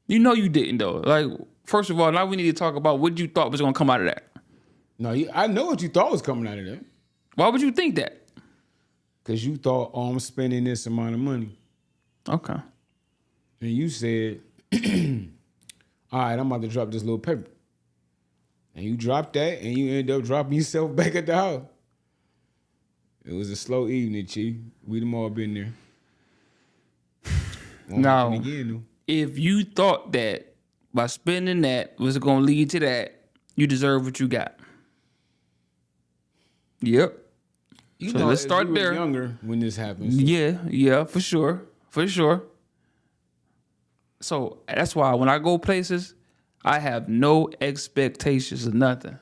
B: You know you didn't though. Like, first of all, now we need to talk about what you thought was gonna come out of that.
A: No, I know what you thought was coming out of that.
B: Why would you think that?
A: Because you thought, oh, I'm spending this amount of money.
B: Okay.
A: And you said, all right, I'm about to drop this little paper. And you dropped that, and you end up dropping yourself back at the house. It was a slow evening, Chief. We them all been there.
B: Now,
A: again,
B: if you thought that by spending that was going to lead to that, you deserve what you got. Yep.
A: you
B: So
A: know,
B: let's
A: as
B: start
A: we was
B: there.
A: Younger when this happens.
B: Yeah, for sure. So that's why when I go places, I have no expectations of nothing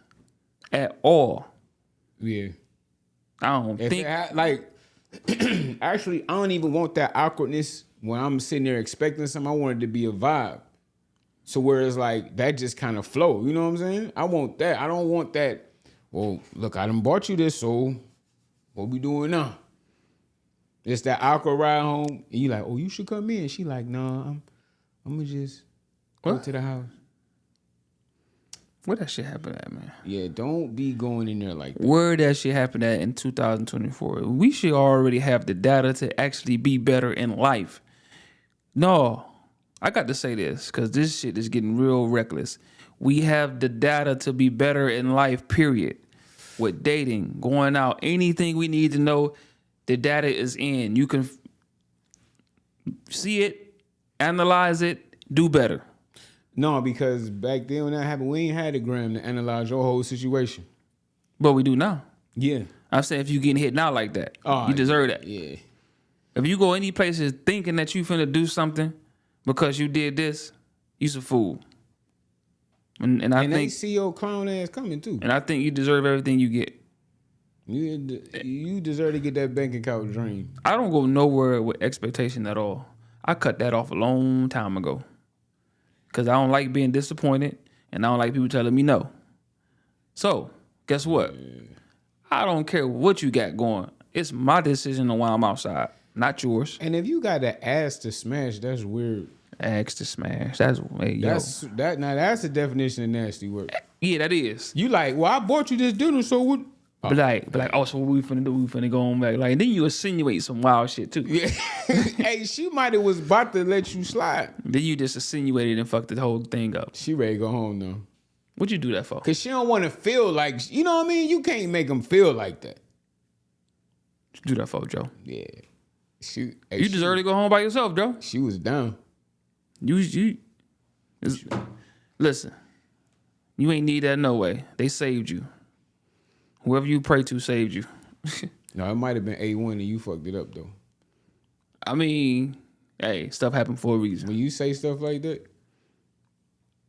B: at all.
A: Yeah.
B: I don't
A: If
B: think.
A: Actually, I don't even want that awkwardness when I'm sitting there expecting something. I want it to be a vibe. So where it's like that just kind of flow. You know what I'm saying? I want that. I don't want that. Well, look, I done bought you this, so what we doing now? It's that awkward ride home, and you like, oh, you should come in. She like, nah, I'm gonna just go
B: What?
A: to the house.
B: Where that shit happen at, man?
A: Yeah, don't be going in there like that.
B: Where that shit happened at in 2024? We should already have the data to actually be better in life. No, I got to say this because this shit is getting real reckless. We have the data to be better in life, period. With dating, going out, anything we need to know, the data is in. You can see it, analyze it, do better.
A: No, because back then when that happened, we ain't had the gram to analyze your whole situation.
B: But we do now.
A: Yeah.
B: I'm saying if you getting hit now like that,
A: Oh,
B: you deserve that.
A: Yeah.
B: If you go any places thinking that you finna do something because you did this, you's a fool. And I
A: And they
B: think
A: see your clown ass coming too.
B: and I think you deserve everything you get.
A: You deserve to get that bank account drained.
B: I don't go nowhere with expectation at all. I cut that off a long time ago. Cause I don't like being disappointed and I don't like people telling me no. So, guess what? I don't care what you got going. It's my decision on why I'm outside, not yours.
A: And if you got to ass to smash, that's weird.
B: Axe to smash. That's hey, yo.
A: That's the definition of nasty work.
B: Yeah, that is.
A: You like, well, I bought you this dinner, so what?
B: But like, oh, so what we finna do? We finna go on back. Like, then you insinuate some wild shit too.
A: Yeah. Hey, she might have was about to let you slide.
B: Then you just insinuated and fucked the whole thing up.
A: She ready to go home though.
B: What'd you do that for?
A: Cause she don't want to feel like, you know what I mean? You can't make them feel like that.
B: What'd you do that for, Joe?
A: Yeah.
B: You deserve to go home by yourself, Joe.
A: She was down.
B: Listen, you ain't need that no way. They saved you. Whoever you pray to saved you.
A: No, it might have been A1 and you fucked it up though.
B: I mean, hey, stuff happened for a reason.
A: When you say stuff like that,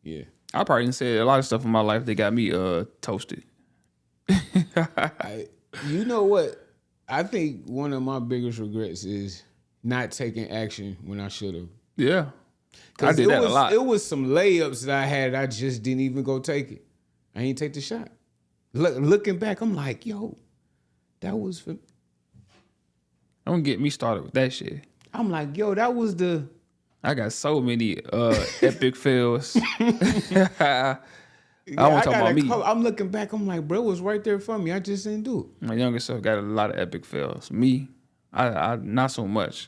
A: yeah.
B: I probably done said a lot of stuff in my life that got me toasted.
A: You know what? I think one of my biggest regrets is not taking action when I should have.
B: Yeah. I did that a lot.
A: It was some layups that I had. I just didn't even go take it. I ain't take the shot. Looking back, I'm like, yo, that was for.
B: Don't get me started with that shit.
A: I'm like, yo, that was the.
B: I got so many epic fails. I won't talk about me.
A: I'm looking back. I'm like, bro, it was right there for me. I just didn't do it.
B: My younger self got a lot of epic fails. Me, I not so much.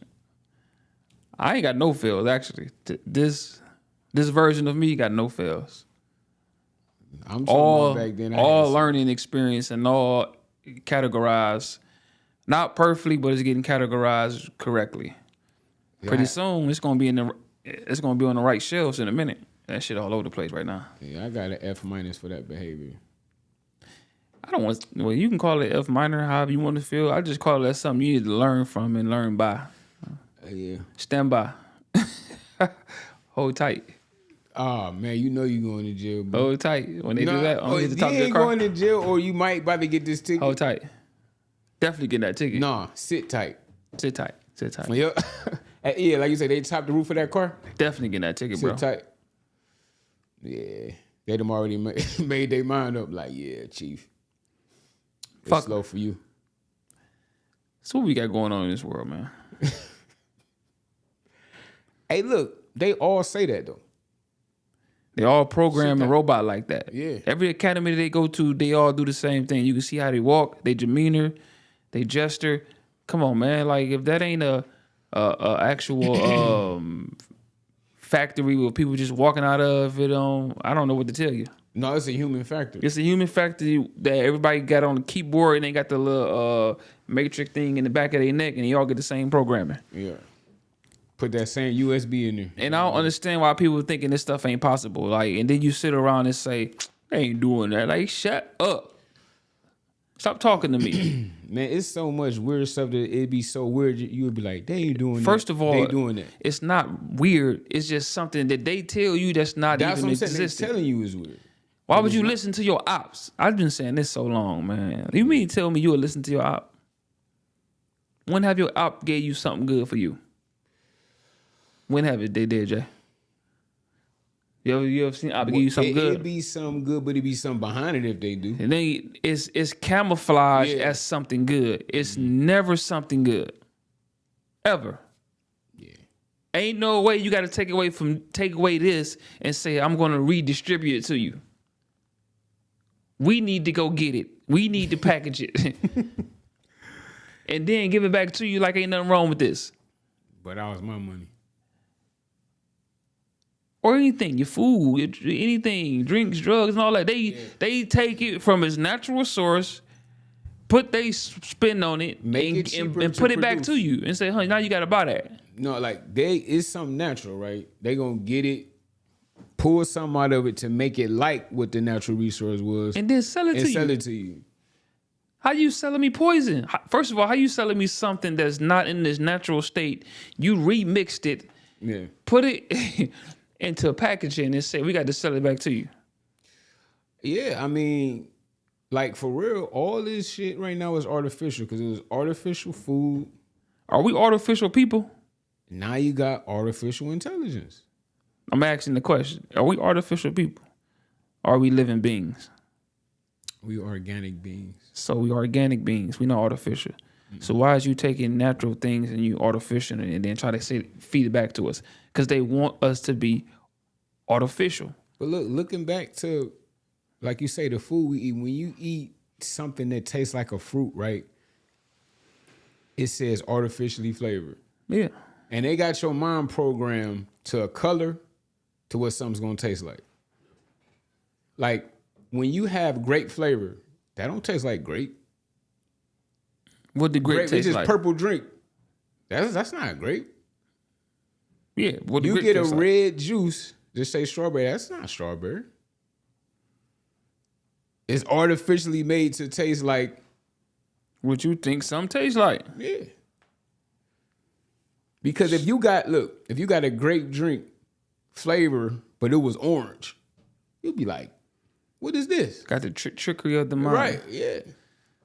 B: I ain't got no fails actually. This version of me got no fails.
A: I'm talking
B: All
A: about back then.
B: learning experience and all categorized, not perfectly, but it's getting categorized correctly.
A: Yeah,
B: Pretty soon it's gonna be on the right shelves in a minute. That shit all over the place right now.
A: Yeah, I got an F- for that behavior.
B: I don't want. Well, you can call it F minor, however you want to feel. I just call it as something you need to learn from and learn by.
A: Yeah.
B: Stand by. Hold tight.
A: Oh man, you know you going to jail, bro.
B: Hold tight. When they do that, I'm
A: you
B: get to talk to
A: ain't
B: your car.
A: going to jail, or you might about to get this ticket.
B: Hold tight. Definitely getting that ticket.
A: Nah, sit tight.
B: Sit tight. Sit tight.
A: Yep. Yeah, like you said, they topped the roof of that car.
B: Definitely getting that ticket,
A: Sit
B: bro.
A: tight. Yeah, they them already made their mind up. Like, yeah, chief, it's
B: Fuck.
A: slow for you.
B: So what we got going on in this world, man?
A: Hey, look, they all say that though.
B: They all program a robot like that.
A: Yeah.
B: Every academy they go to, they all do the same thing. You can see how they walk, they demeanor, they gesture. Come on, man. Like if that ain't a actual factory where people just walking out of it, I don't know what to tell you.
A: No, it's a human factor.
B: It's a human factory that everybody got on the keyboard and they got the little matrix thing in the back of their neck, and they all get the same programming.
A: Yeah. Put that same USB in there.
B: And I don't understand why people thinking this stuff ain't possible. Like, and then you sit around and say, they ain't doing that. Like, shut up. Stop talking to me.
A: Man, it's so much weird stuff that it'd be so weird. You would be like, they ain't doing that.
B: First of all,
A: they doing that.
B: It's not weird. It's just something that they tell you that's not
A: That's
B: even
A: what I'm saying.
B: existing.
A: They telling you is weird.
B: Why would you listen to your ops? I've been saying this so long, man. You mean tell me you would listen to your op? When have your op gave you something good for you? When have it they did, Jay? You ever seen op give you something good?
A: It'd be something good, but it'd be something behind it if they do.
B: And then it's camouflaged as something good. It's never something good. Ever.
A: Yeah.
B: Ain't no way you got to take away this and say I'm going to redistribute it to you. We need to go get it. We need to package it. And then give it back to you like ain't nothing wrong with this.
A: But that was my money.
B: Or anything, your food, anything, drinks, drugs, and all that. They take it from its natural source, put they spin on it, and put it back to you and say, honey, now you got to buy that.
A: No, like it's something natural, right? They gonna get it, pull something out of it to make it like what the natural resource was,
B: And then sell it to you.
A: sell it to you.
B: How you selling me poison? First of all, how you selling me something that's not in this natural state? You remixed it, put it into packaging and say, we got to sell it back to you.
A: Yeah, I mean, like for real, all this shit right now is artificial because it was artificial food.
B: Are we artificial people?
A: Now you got artificial intelligence.
B: I'm asking the question. Are we artificial people? Are we living beings?
A: We organic beings.
B: So we organic beings. We not artificial. Mm-hmm. So why is you taking natural things and you artificial and then try to feed it back to us? Because they want us to be artificial.
A: But look, looking back to, like you say, the food we eat, when you eat something that tastes like a fruit, right? It says artificially flavored.
B: Yeah.
A: And they got your mind programmed to a color to what something's gonna taste like. Like when you have grape flavor, that don't taste like grape.
B: What the grape taste
A: it's just
B: like?
A: Purple drink. That's not grape.
B: Yeah. What the
A: You
B: grape
A: get a
B: taste like?
A: red juice, just say strawberry. That's not strawberry. It's artificially made to taste like
B: What you think some taste like?
A: Yeah. Because if you got a grape drink flavor, but it was orange, you'd be like, what is this?
B: Got the trickery of the mind.
A: Right, yeah.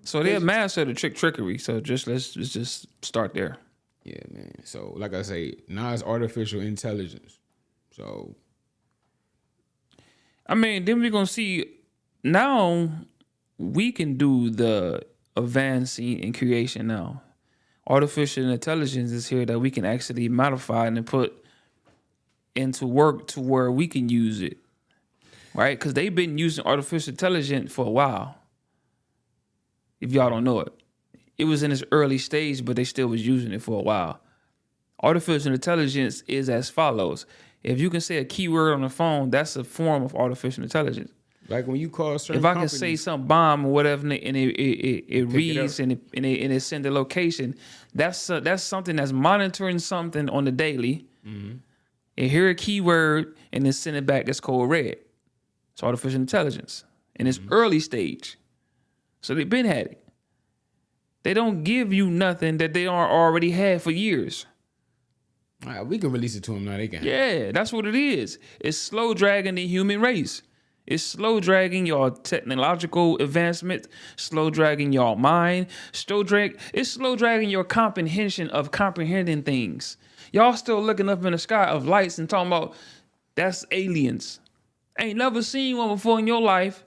B: So they're master of the trickery. So let's just start there.
A: Yeah, man. So like I say, now it's artificial intelligence. So
B: I mean, then we're gonna see now we can do the advancing in creation now. Artificial intelligence is here that we can actually modify and put into work to where we can use it. Right? Because they've been using artificial intelligence for a while. If y'all don't know it. It was in its early stage, but they still was using it for a while. Artificial intelligence is as follows. If you can say a keyword on the phone, that's a form of artificial intelligence.
A: like when you call certain
B: If I can say some bomb or whatever, and it reads and it sends a location, that's something that's monitoring something on the daily. Mm-hmm. And hear a keyword and then send it back. That's code red. It's artificial intelligence in its early stage. So they've been had it. They don't give you nothing that they already had for years.
A: we can release it to them now. They can.
B: Yeah, that's what it is. It's slow dragging the human race. It's slow dragging your technological advancement, slow dragging your mind, it's slow dragging your comprehension of comprehending things. Y'all still looking up in the sky of lights and talking about that's aliens. Ain't never seen one before in your life,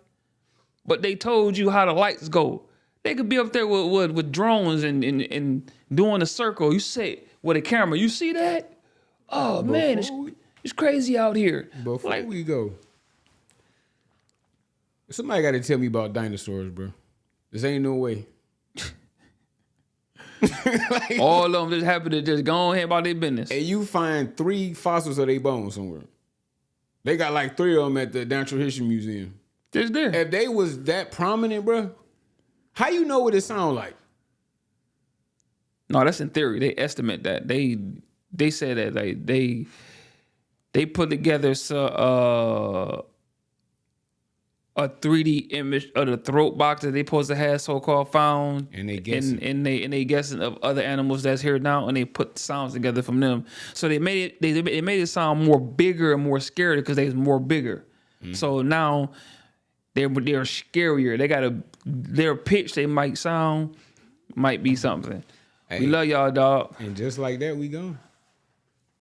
B: but they told you how the lights go. They could be up there with drones and doing a circle. You say with a camera, you see that? Oh man, it's crazy out here.
A: Before we go, somebody got to tell me about dinosaurs, bro. This ain't no way.
B: All of them just happen to just go on here about their business.
A: And you find 3 fossils of their bones somewhere. They got like 3 of them at the Natural History Museum.
B: Just there.
A: If they was that prominent, bro, how you know what it sound like?
B: No, that's in theory. They estimate that. They say that like they put together a 3D image of the throat box that they supposed to have so-called found,
A: and they guessing,
B: and they guessing of other animals that's here now, and they put sounds together from them. So they made it sound more bigger and more scary because they was more bigger. So now they're scarier. They got their pitch they might sound might be something. Hey, we love y'all, dog.
A: And just like that, we gone.